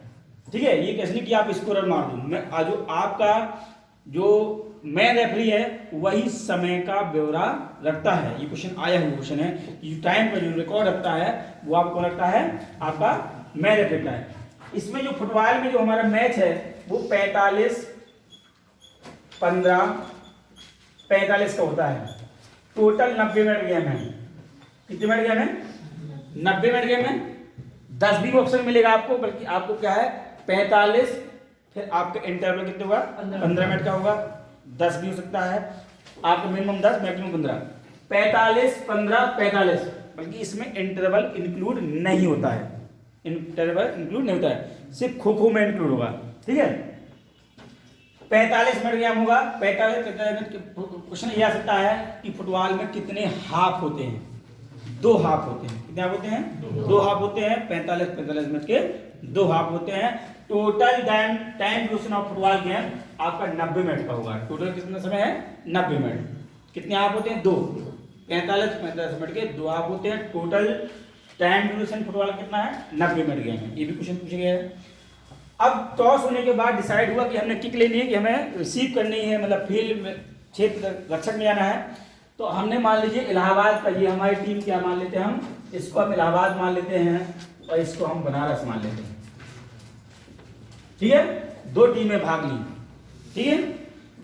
ठीक है। ये कैसे नहीं कि आप स्कोरर मार दूं, मैं जो आपका जो मैन रेफरी है वही समय का ब्यौरा रखता है। ये क्वेश्चन आया हुआ क्वेश्चन है कि टाइम का जो रिकॉर्ड रखता है वो आपको रखता है आपका मैन रेफरी रखता है। इसमें जो फुटबॉल में जो हमारा मैच है वो 45-15-45 का होता है। टोटल 90 मिनट गेम है। कितने मिनट गेम है? 90 मिनट गेम है। 10 भी ऑप्शन मिलेगा आपको, बल्कि आपको क्या है 45, फिर आपका इंटरवल कितने होगा 15 मिनट का होगा, 10 भी हो सकता है आपका, मिनिमम 10 मैक्सिमम 15, 45-15-45, बल्कि इसमें इंटरवल इंक्लूड नहीं होता है, इंटरवल इंक्लूड नहीं होता है, सिर्फ खो में इंक्लूड होगा, ठीक है। 45 मिनट गेम होगा। 45 मिनट क्वेश्चन ये आ सकता है कि फुटबॉल में कितने हाफ होते हैं? 2 हाफ होते हैं। कितने हाफ होते हैं? 2 हाफ होते हैं। 45 मिनट के 2 हाफ होते हैं। Total time duration of football game आपका 90 मिनट का होगा। टोटल कितना समय है? 90 मिनट। कितने हाफ होते हैं? 2। 45 मिनट के 2 हाफ होते हैं। टोटल टाइम ड्यूरेशन फुटबॉल कितना है? 90 मिनट गेम है। ये भी क्वेश्चन पूछा गया है। अब टॉस होने के बाद डिसाइड हुआ कि हमने किक लेनी है, कि हमें रिसीव करनी है, मतलब फील्ड में क्षेत्र रक्षक में जाना है। तो हमने मान लीजिए इलाहाबाद का, ये हमारी टीम क्या मान लेते हैं हम, इसको हम इलाहाबाद मान लेते हैं और इसको हम बनारस मान लेते हैं। ठीक है, 2 टीमें भाग ली। ठीक है,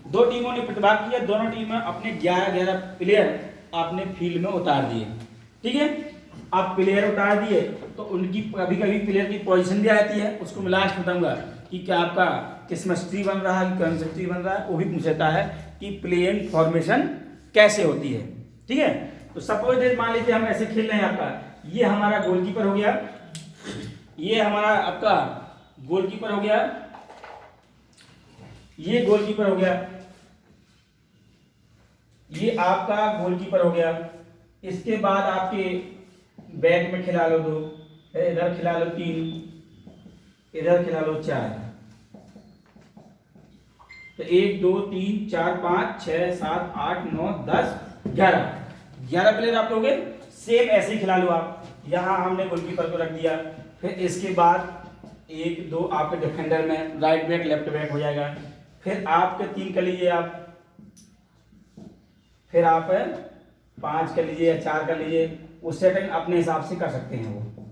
2 टीमों ने प्रतिभाग किया, दोनों टीमें अपने 11-11 प्लेयर अपने फील्ड में उतार दिए। ठीक है, अब प्लेयर उतार दिए तो उनकी कभी कभी प्लेयर की पोजीशन भी आती है, उसको मैं लास्ट बताऊंगा कि क्या आपका किस्मस्ट्री बन रहा है, कंसेप्ट्री बन रहा है, वो भी पूछता है कि प्लेइंग फॉर्मेशन कैसे होती है। ठीक है, तो सपोज मान लीजिए हम ऐसे खेल रहे हैं, आपका ये हमारा गोलकीपर हो गया, ये हमारा आपका गोलकीपर हो गया, ये गोलकीपर हो गया, ये आपका गोलकीपर हो गया। इसके बाद आपके बैक में खिला लो 2, इधर खिला लो 3, इधर खिला लो 4। तो 1 2 3 4 5 6 7 8 9 10 11 प्लेयर आप लोगे। सेम ऐसे ही खिला लो आप। यहां हमने गोलकीपर को रख दिया, फिर इसके बाद 1 2 आपके डिफेंडर में राइट बैक लेफ्ट बैक हो जाएगा। फिर आपके 3 कर लीजिए आप, फिर आप 5 कर लीजिए या 4 कर लीजिए, उस सेटिंग अपने हिसाब से कर सकते हैं वो।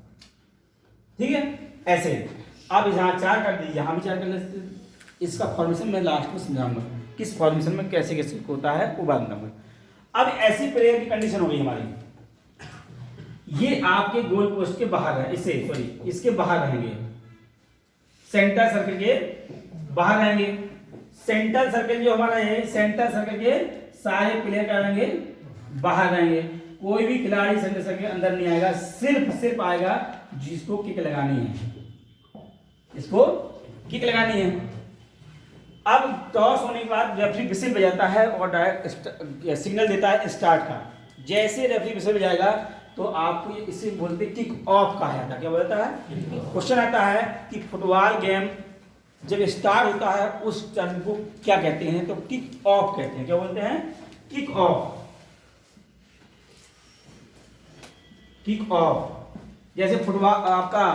ठीक है, ऐसे अब यहाँ 4 कर दीजिए, यहाँ भी 4 कर लेते। इसका फॉर्मेशन मैं लास्ट में समझाऊंगा, किस फॉर्मेशन में कैसे कैसे होता है वो बात बताऊंगा। अब ऐसी प्लेयर की कंडीशन हो गई हमारी, ये आपके गोल पोस्ट के बाहर है, इससे सॉरी इसके बाहर रहेंगे, सेंटर सर्कल के बाहर रहेंगे। सेंटर सर्कल जो हमारा है, सेंटर सर्कल के सारे प्लेयर क्या रहेंगे? बाहर रहेंगे। कोई भी खिलाड़ी सेंटर सर्कल के अंदर नहीं आएगा, सिर्फ आएगा जिसको किक लगानी है, इसको किक लगानी है। अब टॉस होने के बाद रेफरी विसिल बजाता है और डायरेक्ट सिग्नल देता है स्टार्ट का। जैसे रेफरी विसिल बजाएगा तो आपको इसे बोलते किक ऑफ कहा जाता है। क्या बोलता है? क्वेश्चन आता है कि फुटबॉल गेम जब स्टार्ट होता है उस टर्न को क्या कहते हैं? तो किक ऑफ कहते हैं। क्या बोलते हैं? Kick off. Kick off. जैसे फुटबॉल आपका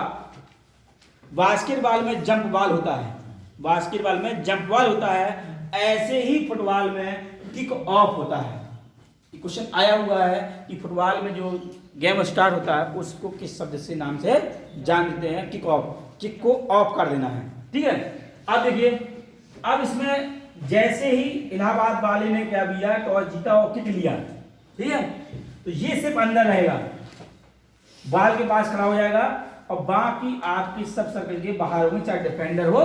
बास्केटबॉल में जंप बॉल होता है, बास्केटबॉल में जंप बॉल होता है, ऐसे ही फुटबॉल में किक ऑफ होता है। क्वेश्चन आया हुआ है कि फुटबॉल में जो गेम स्टार्ट होता है उसको किस शब्द से नाम से जान देते हैं? Kick off. किक को ऑफ कर देना है। ठीक है, अब देखिए, अब इसमें जैसे ही इलाहाबाद वाले ने क्या किया, टॉस जीता और किक लिया, ठीक है, तो ये सिर्फ अंदर रहेगा, बॉल के पास खड़ा हो जाएगा और बाकी आपकी सब सर्कल के बाहर होंगे, चाहे डिफेंडर हो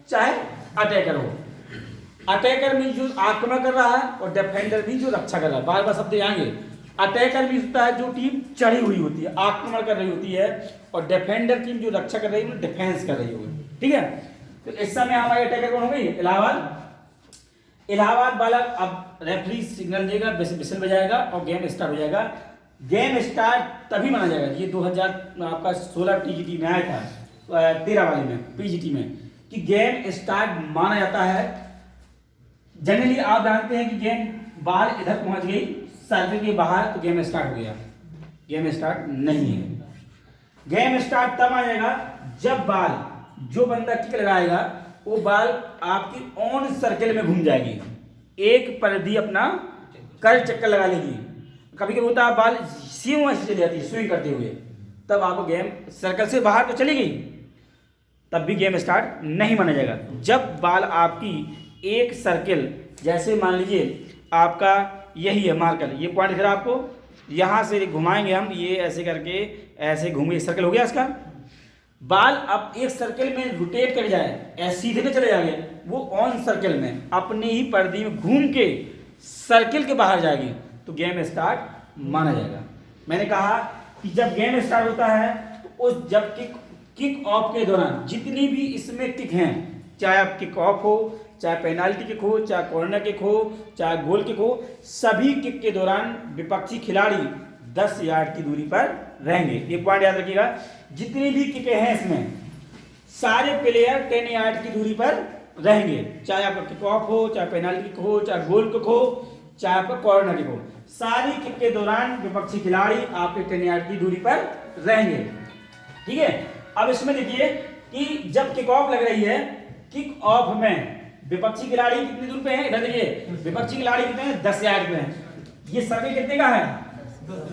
चाहे अटैकर हो। अटैकर भी जो आक्रमण कर रहा है और डिफेंडर भी जो रक्षा कर रहा है। बार बार शब्द आएंगे। अटैकर भी होता है जो टीम चढ़ी हुई होती है, आक्रमण कर रही होती है, और डिफेंडर टीम जो रक्षा कर रही है, डिफेंस कर रही होगी। ठीक है, तो इस समय हमारे अटैकर कौन हो गई? इलाहाबाद। इलाहाबाद वाला अब रेफरी सिग्नल देगा, विसिल बजाएगा और गेम स्टार्ट हो जाएगा। गेम स्टार्ट तभी माना जाएगा, ये 2016 टीजीटी में आया था, 13 वाले में पीजीटी में, कि गेम स्टार्ट माना जाता है। जनरली आप जानते हैं कि गेम बॉल इधर पहुंच गई सर्कल के बाहर तो गेम स्टार्ट हो गया। गेम स्टार्ट नहीं है। गेम स्टार्ट तब आ जाएगा जब बॉल, जो बंदा किक लगाएगा वो बॉल आपकी ऑन सर्कल में घूम जाएगी, एक परिधि अपना कर चक्कर लगा लेगी। कभी कभी होता है बॉल सीम ऐसे चली जाती है स्विंग करते हुए, तब आप गेम सर्कल से बाहर तो चली गई, तब भी गेम स्टार्ट नहीं माना जाएगा। जब बॉल आपकी एक सर्कल, जैसे मान लीजिए आपका यही है मार्कर, ये पॉइंट दिख रहा है आपको, यहाँ से घुमाएंगे हम, ये ऐसे करके ऐसे घूमेंगे, सर्कल हो गया इसका। बाल अब एक सर्कल में रोटेट कर जाए, ऐसे सीधे में चले जाएंगे, वो ऑन सर्कल में अपने ही परिधि में घूम के सर्कल के बाहर जाएगी, तो गेम स्टार्ट माना जाएगा। मैंने कहा कि जब गेम स्टार्ट होता है तो उस जब किक ऑफ के दौरान जितनी भी इसमें किक हैं, चाहे आप किक ऑफ हो, चाहे पेनाल्टी किक हो, चाहे कॉर्नर किक हो, चाहे गोल किक हो, सभी किक के दौरान विपक्षी खिलाड़ी 10 यार्ड की दूरी पर रहेंगे। ये पॉइंट याद रखिएगा। जितनी भी किकें हैं इसमें सारे प्लेयर 10 यार्ड की दूरी पर रहेंगे, चाहे आपका किक ऑफ हो, चाहे पेनाल्टी किक हो, चाहे गोल किक हो, चाहे आपका कॉर्नर किक हो। सारी किक के दौरान विपक्षी खिलाड़ी आपके 10 यार्ड की दूरी पर रहेंगे। ठीक है, अब इसमें देखिए कि जब किक ऑफ लग रही है, किक ऑफ में विपक्षी खिलाड़ी कितनी दूर पे है, इधर देखिए विपक्षी खिलाड़ी कितने हैं, 10 यार्ड पे हैं। ये सर्कल कितने का है,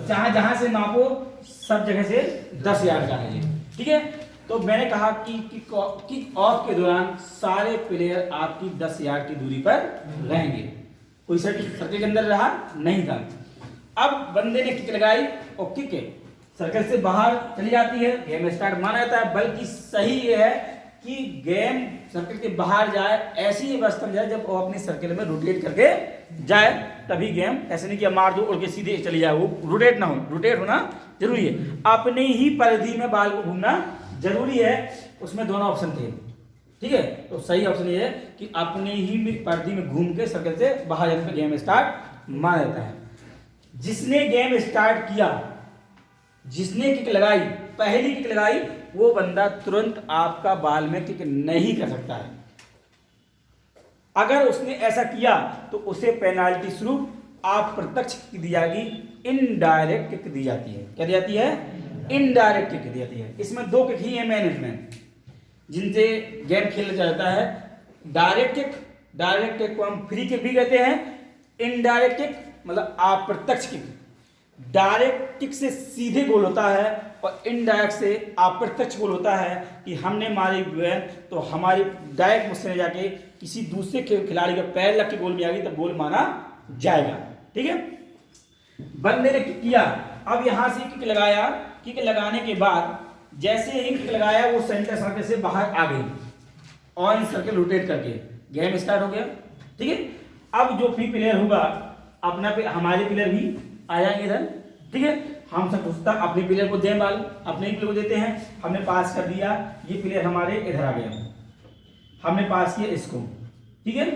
जहां से मापो सब जगह से 10 यार्ड का है ये। ठीक है, तो मैंने कहा कि किक ऑफ के दौरान सारे प्लेयर आपकी 10 यार्ड की दूरी पर रहेंगे, कोई सर्कल के अंदर रहा नहीं था। अब बंदे ने किक लगाई और किक सर्कल से बाहर चली जाती है, गेम स्टार्ट माना जाता है। बल्कि सही ये है कि गेम सर्कल के बाहर जाए, ऐसी अवस्था में जाए जब वो अपने सर्कल में रोटेट करके जाए, तभी गेम, ऐसे नहीं कि मार दो उड़ के सीधे चली जाए, वो रोटेट ना हो, रोटेट होना जरूरी है। अपने ही परिधि में बाल को घूमना जरूरी है। उसमें दोनों ऑप्शन थे। ठीक है, तो सही ऑप्शन ये है कि अपने ही परिधि में घूम के सर्कल से बाहर जाने पर गेम स्टार्ट माना जाता है। जिसने गेम स्टार्ट किया, जिसने किक लगाई, पहली किक लगाई, वो बंदा तुरंत आपका बाल में किक नहीं कर सकता है। अगर उसने ऐसा किया तो उसे पेनाल्टी स्वरूप आप प्रत्यक्ष किक दी जाएगी, इनडायरेक्ट किक दी जाती है। क्या दी जाती है, इनडायरेक्ट किक दी जाती है। इसमें 2 किक ही है मैनेजमेंट जिनसे गेम खेला जाता है। डायरेक्ट किक को हम फ्री किक भी कहते हैं। इनडायरेक्ट किक मतलब अप्रत्यक्ष किक। डायरेक्ट किक से सीधे गोल होता है और इनडायरेक्ट से अप्रत्यक्ष गोल होता है कि हमने मारी है तो हमारी डायरेक्ट मुझसे जाके किसी दूसरे खिलाड़ी का पैर लग के गोल में आ गई, तब गोल माना जाएगा। ठीक है, बंदे ने किक किया, अब यहां से किक लगाया, किक लगाने के बाद जैसे ही किक लगाया वो सेंटर सर्कल से बाहर आ गई और सर्कल रोटेट करके गेम स्टार्ट हो गया। ठीक है, अब जो भी प्लेयर होगा अपना हमारे प्लेयर भी आ जाएंगे इधर। ठीक है, हम सब उसका अपने प्लेयर को दें, बाल अपने ही प्लेयर को देते हैं। हमने पास कर दिया, ये प्लेयर हमारे इधर आ गया, हमने पास किया इसको। ठीक है,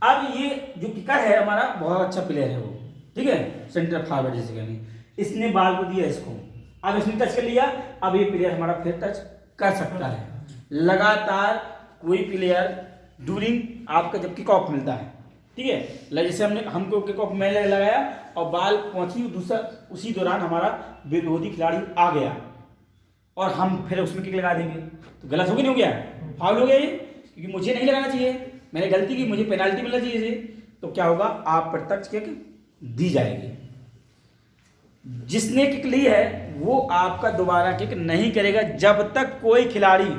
अब ये जो किकर है हमारा बहुत अच्छा प्लेयर है वो। ठीक है, सेंटर फॉरवर्ड जैसे कहेंगे, इसने बाल को दिया इसको, अब इसने टच कर लिया, अब ये प्लेयर हमारा फिर टच कर सकता है। लगातार कोई प्लेयर ड्यूरिंग आपका जब किक ऑफ मिलता है, ठीक है, जैसे हमको किक ऑफ में लगाया और बाल पहुंची दूसरा, उसी दौरान हमारा विरोधी खिलाड़ी आ गया और हम फिर उसमें किक लगा देंगे तो गलत हो गया, नहीं हो गया, फाउल हो गया ये, क्योंकि मुझे नहीं लगाना चाहिए, मैंने गलती की, मुझे पेनाल्टी मिलना चाहिए इसे। तो क्या होगा, आप प्रत्यक्ष किक दी जाएगी। जिसने किक ली है वो आपका दोबारा किक नहीं करेगा जब तक कोई खिलाड़ी,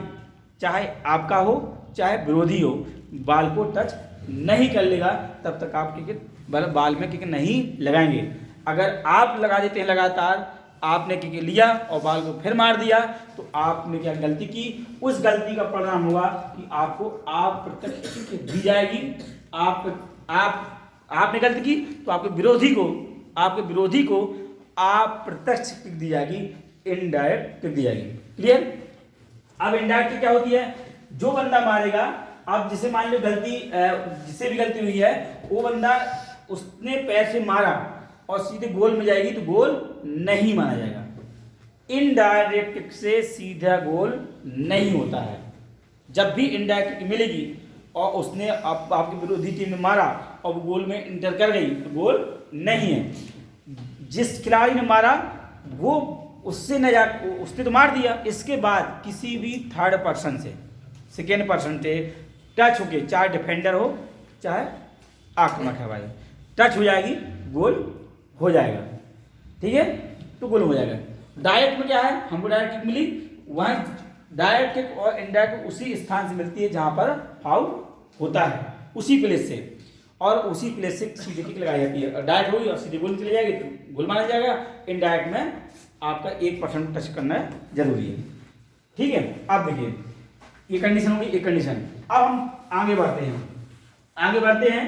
चाहे आपका हो चाहे विरोधी हो, बाल को टच नहीं कर लेगा, तब तक आप किक बाल में किक नहीं लगाएंगे। अगर आप लगा देते हैं लगातार, आपने किक लिया और बाल को फिर मार दिया, तो आपने क्या गलती की, उस गलती का परिणाम हुआ कि आपको आप प्रत्यक्ष किक दी जाएगी। आपने गलती की तो आपके विरोधी को आप प्रत्यक्ष किक दी जाएगी, इनडायरेक्ट किक दी जाएगी। क्लियर? अब इनडायरेक्ट किक क्या होती है, जो बंदा मारेगा, अब जिसे मान लो जिससे भी गलती हुई है, वो बंदा उसने पैर से मारा और सीधे गोल में जाएगी तो गोल नहीं माना जाएगा। इनडायरेक्ट किक से सीधा गोल नहीं होता है। जब भी इनडायरेक्ट किक मिलेगी और उसने आपके विरोधी टीम में मारा और वो गोल में इंटर कर गई तो गोल नहीं है। जिस खिलाड़ी ने मारा वो उसने तो मार दिया, इसके बाद किसी भी थर्ड पर्सन से, सेकेंड पर्सन से टच होके, चाहे डिफेंडर हो चाहे आक्रमक है भाई, टच हो जाएगी, गोल हो जाएगा। ठीक है, तो गोल हो जाएगा। डायरेक्ट में क्या है, हमको डायरेक्ट किक मिली, वहाँ डायरेक्ट किक और इनडायरेक्ट उसी स्थान से मिलती है जहाँ पर फाउल होता है, उसी प्लेस से, और उसी प्लेस से सीधे किक लगाई जाती है। डायरेक्ट होगी और सीधे गोल चली जाएगी तो गोल माना जाएगा। इनडायरेक्ट में आपका 1% टच करना जरूरी है। ठीक है, अब देखिए ये कंडीशन होगी, एक कंडीशन। अब हम आगे बढ़ते हैं।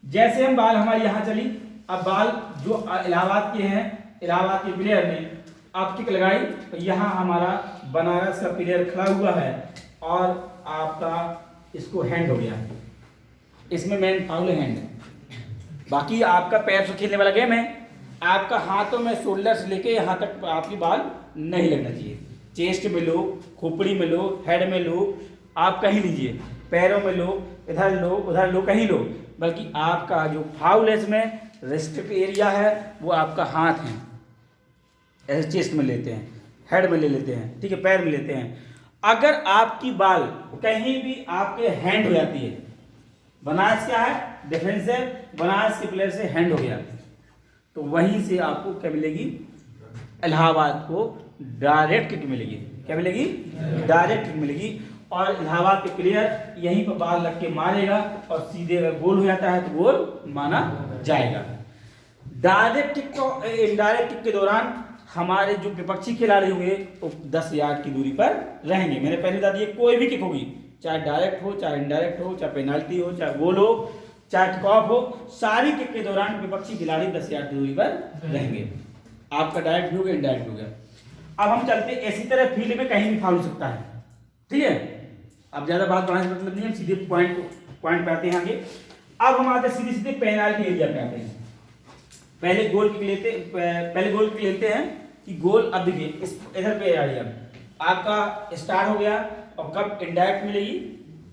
जैसे हम बाल हमारी यहाँ चली, अब बाल जो इलाहाबाद के हैं, इलाहाबाद के प्लेयर ने अब किक लगाई तो यहाँ हमारा बनारस का प्लेयर खड़ा हुआ है और आपका इसको हैंड हो गया, इसमें मेन फाउल हैंड है। बाकी आपका पैर से खेलने वाला गेम है, आपका हाथों में शोल्डर से लेके यहाँ तक आपकी बाल नहीं लगना चाहिए। चेस्ट में लो, खोपड़ी में लो, हेड में लो, आप कहीं लीजिए, पैरों में लो, इधर लो उधर लो, कहीं लो, बल्कि आपका जो फाउल है इसमें रेस्ट्रिक्ट एरिया है वो आपका हाथ है, ऐसे चेस्ट में लेते हैं, हेड में ले लेते हैं, ठीक है, पैर में लेते हैं। अगर आपकी बॉल कहीं भी आपके हैंड हो जाती है, बनारस क्या है डिफेंसिव, बनारस के प्लेयर से हैंड हो गया, तो वहीं से आपको क्या मिलेगी, इलाहाबाद को डायरेक्ट किक मिलेगी। क्या मिलेगी? डायरेक्ट किक मिलेगी। और इलाहाबाद के प्लेयर यहीं पर बॉल लग के मारेगा और सीधे अगर गोल हो जाता है तो गोल माना जाएगा। डायरेक्ट किक को इनडायरेक्ट किक के दौरान हमारे जो विपक्षी खिलाड़ी होंगे वो 10 यार्ड की दूरी पर रहेंगे। मैंने पहले बता दिया, कोई भी किक होगी, चाहे डायरेक्ट हो, चाहे इनडायरेक्ट हो, चाहे पेनाल्टी हो, चाहे गोल हो, चाहे किकऑफ हो, सारी किक के दौरान विपक्षी खिलाड़ी 10 यार्ड की दूरी पर रहेंगे। आपका डायरेक्ट भी हो गया, इनडायरेक्ट हो गया। अब हम चलते, इसी तरह फील्ड में कहीं भी फाउल हो सकता है, ठीक है। अब ज्यादा बात बढ़ाने से मतलब नहीं, हम सीधे पॉइंट पे आते हैं आगे। अब हम आते सीधे सीधे पेनाल्टी एरिया पे आते हैं। पहले गोल किक लेते हैं कि गोल, अब देखिए इस इधर पे एरिया आपका स्टार्ट हो गया और कब इनडायरेक्ट मिलेगी,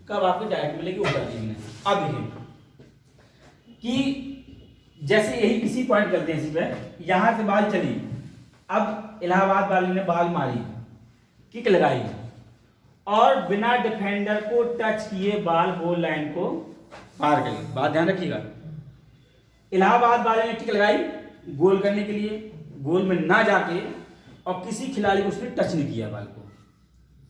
कब आपको डायरेक्ट मिलेगी, वो बता दीजिए। अब देखिए कि जैसे यही इसी पॉइंट करते हैं, इसी पे यहां से बॉल चली, अब इलाहाबाद वाले ने बॉल मारी, किक लगाई और बिना डिफेंडर को टच किए बॉल गोल लाइन को पार करी। बात ध्यान रखिएगा, इलाहाबाद वाले ने किक लगाई गोल करने के लिए, गोल में ना जाके, और किसी खिलाड़ी को उसने टच नहीं किया बॉल को,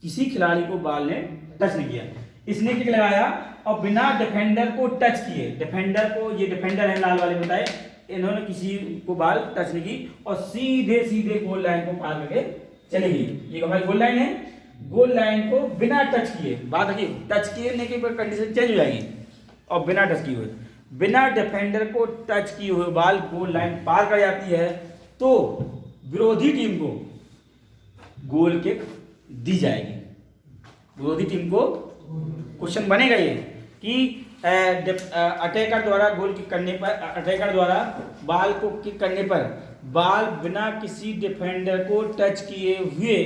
किसी खिलाड़ी को बॉल ने टच नहीं किया, इसने किक लगाया और बिना डिफेंडर को टच किए, डिफेंडर को, ये डिफेंडर है लाल वाले बताए, इन्होंने किसी को बॉल टच नहीं की और सीधे सीधे गोल लाइन को पार करके चली गई। ये हमारी गोल लाइन है, गोल लाइन को बिना टच किए, बात रखिए टच किए की कंडीशन चेंज हो जाएगी, और बिना टच किए हुए, बिना डिफेंडर को टच किए हुए बॉल गोल लाइन पार कर जाती है तो विरोधी टीम को गोल किक दी जाएगी। विरोधी टीम को क्वेश्चन बनेगा ये कि अटैकर द्वारा गोल किक करने पर, अटैकर द्वारा बॉल को किक करने पर बॉल बिना किसी डिफेंडर को टच किए हुए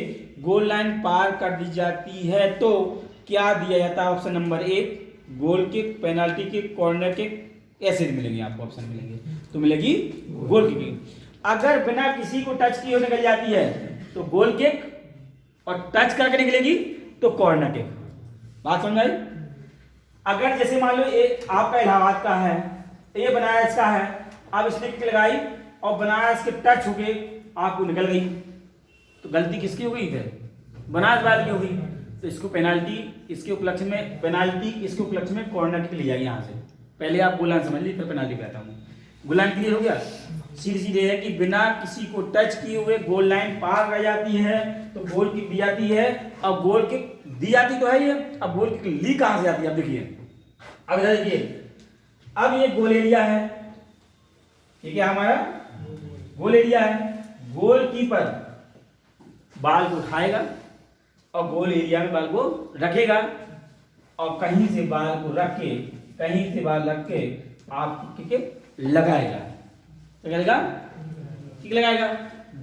गोल लाइन पार कर दी जाती है तो क्या दिया जाता है? Option number 1 goal kick, penalty kick, corner kick, ऐसे मिलेंगे आपको ऑप्शन मिलेंगे, तो मिलेगी गोल किक। अगर बिना किसी को टच किए निकल जाती है तो गोल किक, और टच करके निकलेगी तो कॉर्नर किक। बात समझ आई? अगर जैसे मान लो ये आपका इलाहाबाद का है, ये बनारस का है, अब इसने किक लगाई और बनारस के टच होके आपको निकल गई, तो गलती किसकी हो गई? फिर बनारस वाले की हो गई, तो इसको पेनाल्टी, इसके उपलक्ष्य में पेनाल्टी, इसके उपलक्ष्य में कॉर्नर किक ली जाएगी। यहाँ से पहले आप गोल लाइन समझ ली, फिर पेनाल्टी पे आता हूँ। गोल लाइन क्लियर हो गया? सीधी सीधे है कि बिना किसी को टच किए हुए गोल लाइन पार कर जाती है तो गोल किक दी जाती है, और गोल किक दी जाती तो है ये, अब गोल किक ली कहां से जाती है? अब देखिए, अब इधर देखिए, अब ये गोल एरिया है, ठीक है, हमारा गोल एरिया है, गोलकीपर बॉल को उठाएगा और गोल एरिया में बॉल को रखेगा, और कहीं से बॉल को रख के, कहीं से बॉल रख के आप किक लगाएगा, तो क्या लगाएगा? किक लगाएगा।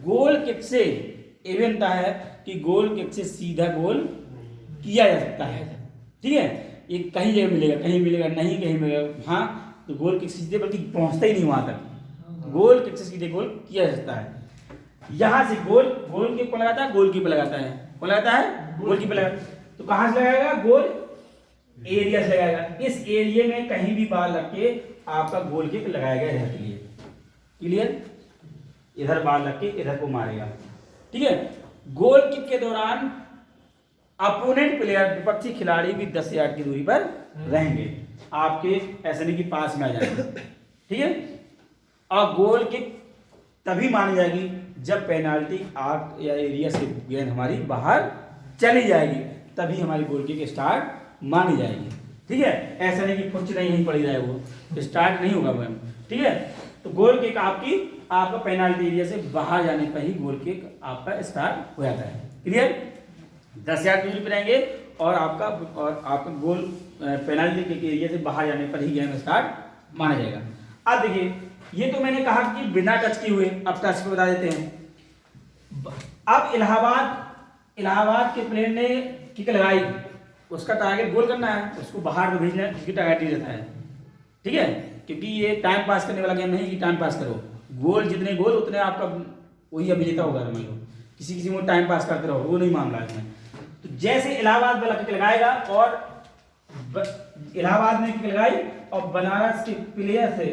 गोल किक से ये भी बनता है कि गोल किक से सीधा गोल किया जा सकता है, ठीक है, ये कहीं जगह मिलेगा, कहीं मिलेगा नहीं, कहीं मिलेगा, हाँ, तो गोल किक सीधे बल्कि पहुंचता ही नहीं वहां तक, गोल किक से सीधे गोल किया जा सकता है। यहां से गोल किक को लगाता है, गोलकीपर लगाता है, कौन लगाता है? गोलकीपर लगाता है। तो कहां से लगाएगा? गोल एरिया से लगाएगा। इस एरिया में कहीं भी बॉल रख के आपका गोल किक लगाएगा इधर के लिए, क्लियर? इधर बॉल रख के इधर को मारेगा, ठीक है। गोल किक के दौरान अपोनेंट प्लेयर, विपक्षी खिलाड़ी भी 10 यार्ड की दूरी पर रहेंगे, आपके ऐसे नहीं कि पास में आ जाएंगे, ठीक है। और गोल किक तभी मानी जाएगी जब पेनाल्टी आर्क या एरिया से गेंद हमारी बाहर चली जाएगी, तभी हमारी गोल किक स्टार्ट मानी जाएगी, ठीक है। ऐसा नहीं कि कुछ नहीं पड़ी रहे, वो स्टार्ट नहीं होगा वो, ठीक है। तो गोल किक आपका पेनाल्टी एरिया से बाहर जाने पर ही गोल किक आपका स्टार्ट हो जाता है, क्लियर? 10 यार्ड दूरी पर रहेंगे और आपका गोल पेनाल्टी किक एरिया से बाहर जाने पर ही गेम स्टार्ट माना जाएगा। अब देखिए, ये तो मैंने कहा कि बिना टच किए हुए, अब टच पे बता देते हैं। अब इलाहाबाद के प्लेयर ने किक लगाई, उसका टारगेट गोल करना है, उसको बाहर भेजना, उसकी टारगेट नहीं रहता है, ठीक है, क्योंकि ये टाइम पास करने वाला गेम नहीं कि टाइम पास करो, गोल जितने गोल उतने आपका वही अभिनेता होगा। मान लो किसी में टाइम पास करते रहो, वो नहीं मामला है इसमें। तो जैसे इलाहाबाद वाला किक लगाएगा और इलाहाबाद ने किक लगाई और बनारस के प्लेयर से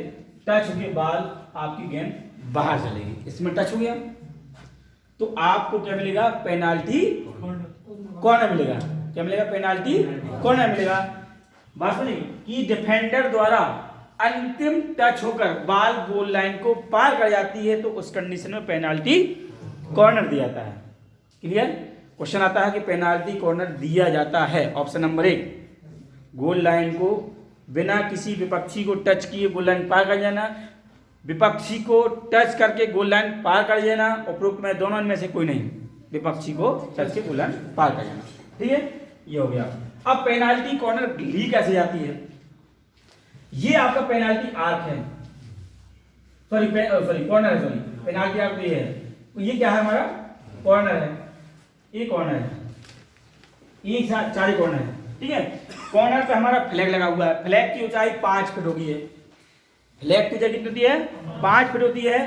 टच के बाद आपकी गेंद बाहर चलेगी, इसमें टच हो गया तो आपको क्या मिलेगा, पेनाल्टी कॉर्नर मिलेगा। क्या मिलेगा, पेनाल्टी कॉर्नर मिलेगा। बात सुनिए कि डिफेंडर द्वारा अंतिम टच होकर बॉल गोल लाइन को पार कर जाती है तो उस कंडीशन में पेनाल्टी कॉर्नर दिया जाता है। क्लियर? क्वेश्चन आता है कि पेनाल्टी कॉर्नर दिया जाता है। ऑप्शन नंबर 1, गोल लाइन को बिना किसी विपक्षी को टच किए गोल लाइन पार कर जाना, विपक्षी को टच करके गोल लाइन पार कर जाना, उपरोक्त में दोनों में से कोई नहीं, विपक्षी को टच के गोल लाइन पार कर जाना। ठीक है, ये हो गया। अब पेनाल्टी कॉर्नर ली कैसे जाती है, ये आपका पेनाल्टी आर्क है, सॉरी कॉर्नर है, सॉरी पेनाल्टी आर्क ये है, तो ये क्या है हमारा कॉर्नर है, ये कॉर्नर है, ये चार कॉर्नर है। ठीक है, कॉर्नर पे हमारा फ्लैग लगा हुआ है, फ्लैग की ऊंचाई 5 फीट होगी है, फ्लैग की ऊंचाई कितनी होती है, 5 फीट होती है,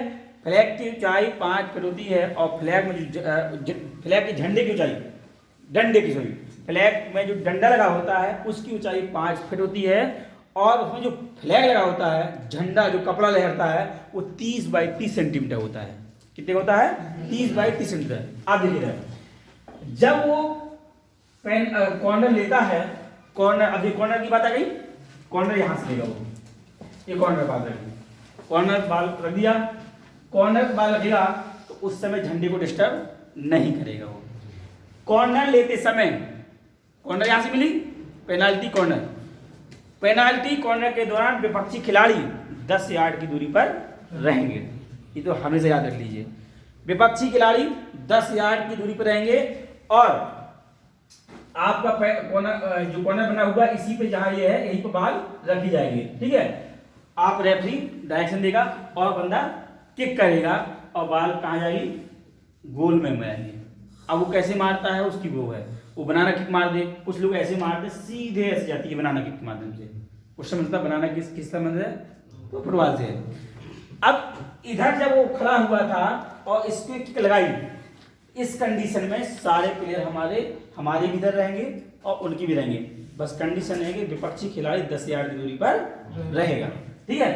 फ्लैग की ऊंचाई 5 फीट होती है और फ्लैग में जो फ्लैग के झंडे की ऊंचाई, डंडे की सॉरी फ्लैग में जो डंडा लगा होता है उसकी ऊंचाई 5 फीट होती है और उसमें जो फ्लैग लगा होता है, झंडा जो कपड़ा लहरता है वो 30 बाई 30 सेंटीमीटर होता है। कितने होता है, 30 बाई 30 सेंटीमीटर। आप देखिए जब वो कॉर्नर लेता है, कॉर्नर, अभी कॉर्नर की बात आ गई, कॉर्नर यहां से लेगा वो, ये कॉर्नर बाल रख, कॉर्नर बाल रख दिया, कॉर्नर बाल रखेगा तो उस समय झंडे को डिस्टर्ब नहीं करेगा वो। कॉर्नर लेते समय, कॉर्नर यहां से मिली, पेनाल्टी कॉर्नर, पेनाल्टी कॉर्नर के दौरान विपक्षी खिलाड़ी 10 यार्ड की दूरी पर रहेंगे। ये तो हमेशा याद रख लीजिए, विपक्षी खिलाड़ी 10 यार्ड की दूरी पर रहेंगे और आपका कॉर्नर जो कॉर्नर बना हुआ इसी पे जहां ये है यहीं पर बॉल रखी जाएगी। ठीक है, आप रेफरी डायरेक्शन देगा और बंदा किक करेगा और बॉल कहां जाएगी, गोल में जाएगी। अब वो कैसे मारता है उसकी वो है, वो बनाना किक मार दे, कुछ लोग ऐसे मारते सीधे ऐसे जाती है बनाना किक के माध्यम से। कुछ समझता बनाना किस संबंध है, तो फुटबॉल से है। अब इधर जब वो खड़ा हुआ था और इसको किक लगाई, इस कंडीशन में सारे प्लेयर हमारे भी इधर रहेंगे और उनकी भी रहेंगे, बस कंडीशन है कि विपक्षी खिलाड़ी 10 यार्ड की दूरी पर रहेगा। ठीक है,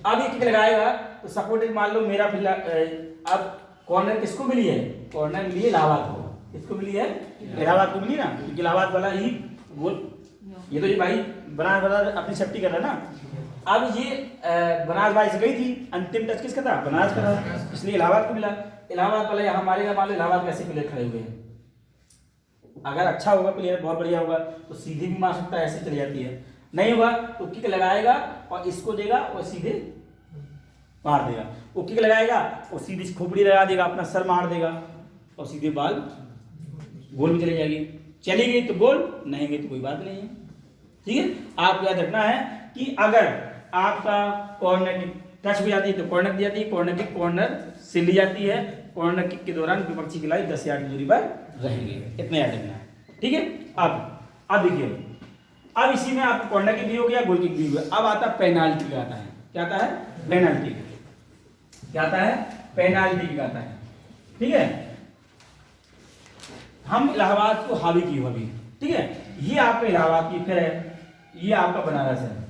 अब ये किक लगाएगा तो सपोर्ट मान लो मेरा अब कॉर्नर किसको मिली है, कॉर्नर मिली है इलाहाबाद को, किसको मिली है, इलाहाबाद को मिली ना, क्योंकि इलाहाबाद वाला ही गोल, ये तो ये भाई बनारस अपनी सेफ्टी कर रहा है ना। अब ये बनारस भाई से गई थी, अंतिम टच किसका था, बनारस का था, इसलिए इलाहाबाद को मिला। इलाहाबाद वाला यहाँ मारेगा, मान लो इलाहाबाद कैसे प्लेयर खड़े हुए हैं, अगर अच्छा होगा प्लेयर बहुत बढ़िया होगा तो सीधे भी मार सकता है, ऐसे चली जाती है, नहीं होगा तो किक लगाएगा और इसको देगा और सीधे मार देगा। वो किक लगाएगा और सीधी खोपड़ी लगा देगा, अपना सर मार देगा और सीधे बॉल गोल में चली जाएगी। चली गई तो गोल, नहीं गई तो कोई बात नहीं है। ठीक है, आपको याद रखना है कि अगर आपका कॉर्नर किक टच हो जाती है तो कॉर्नर दी जाती है, कॉर्नर किक कॉर्नर से ली जाती है, कॉर्नर किक के दौरान विपक्षी खिलाड़ी 10 यार्ड की दूरी पर रहेंगे, इतना याद रखना है। ठीक है, अब देखिए, अब इसी में आपको कॉर्नर किक भी हो गया, गोल किक भी हो गया। अब आता पेनाल्टी का आता है, क्या आता है, पेनाल्टी, क्या आता है, पेनाल्टी का आता है। ठीक है, हम इलाहाबाद को हावी की अभी। ठीक है, ये आपका इलाहाबाद की फिर है, ये आपका बनारस है,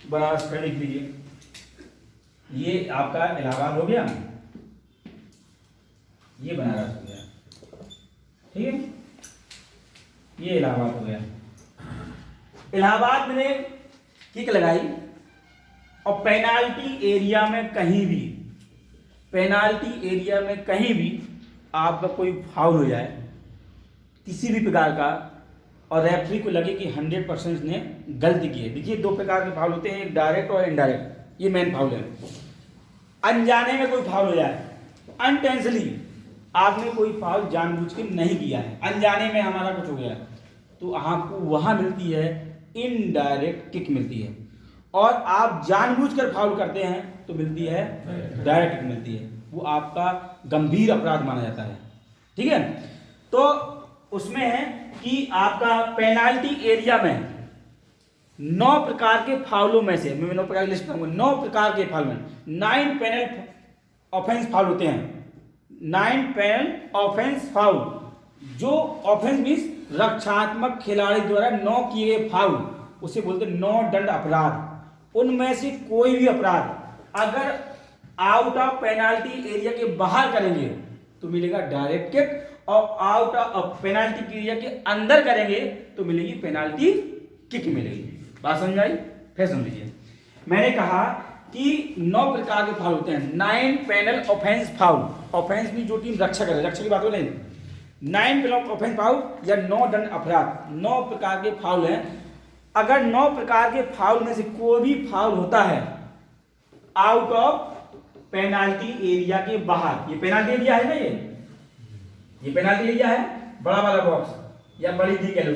बनारस फिर लिख लीजिए, ये आपका इलाहाबाद हो गया, ये बनारस हो गया। ठीक है, ये इलाहाबाद हो गया। इलाहाबाद ने किक लगाई और पेनाल्टी एरिया में कहीं भी, पेनाल्टी एरिया में कहीं भी आपका कोई फाउल हो जाए किसी भी प्रकार का और रेफरी को लगे कि 100% ने गलती की है। देखिए 2 प्रकार के फाउल होते हैं, एक डायरेक्ट और इनडायरेक्ट, ये मेन फाउल है। अनजाने में कोई फाउल हो जाए, अनटेंशनली आपने कोई फाउल जानबूझ के नहीं किया है, अनजाने में हमारा कुछ हो गया तो आपको वहां मिलती है इनडायरेक्ट किक मिलती है, और आप जानबूझकर फाउल करते हैं तो मिलती है डायरेक्ट किक मिलती है, वो आपका गंभीर अपराध माना जाता है। ठीक है, तो उसमें है कि आपका पेनाल्टी एरिया में 9 प्रकार के फाउलों में से, मैं 9 प्रकार की लिस्ट करूंगा, 9 प्रकार के फाउल में 9 पैनल ऑफेंस फाउल होते हैं। 9 पैनल ऑफेंस फाउल, जो ऑफेंस मीन्स रक्षात्मक खिलाड़ी द्वारा 9 किए गए फाउल, उसे बोलते हैं 9 दंड अपराध। उनमें से कोई भी अपराध अगर आउट ऑफ पेनाल्टी एरिया के बाहर करेंगे तो मिलेगा डायरेक्ट किक, और आउट ऑफ पेनाल्टी एरिया के अंदर करेंगे तो मिलेगी पेनाल्टी किक मिलेगी। बात समझ आई? फिर समझ लीजिए, मैंने कहा कि 9 प्रकार के फाउल होते हैं। 9 पैनल ऑफेंस फाउल, ऑफेंस भी जो टीम रक्षा करे, रक्षा की बात हो रही है। 9 पैनल ऑफेंस फाउल या 9 दंड अपराध, 9 प्रकार के फाउल हैं। अगर 9 प्रकार के फाउल में से कोई भी फाउल होता है आउट ऑफ पेनाल्टी एरिया के बाहर, ये पेनाल्टी एरिया है ना, ये पेनाल्टी एरिया है, बड़ा वाला बॉक्स या बड़ी दी कह लो।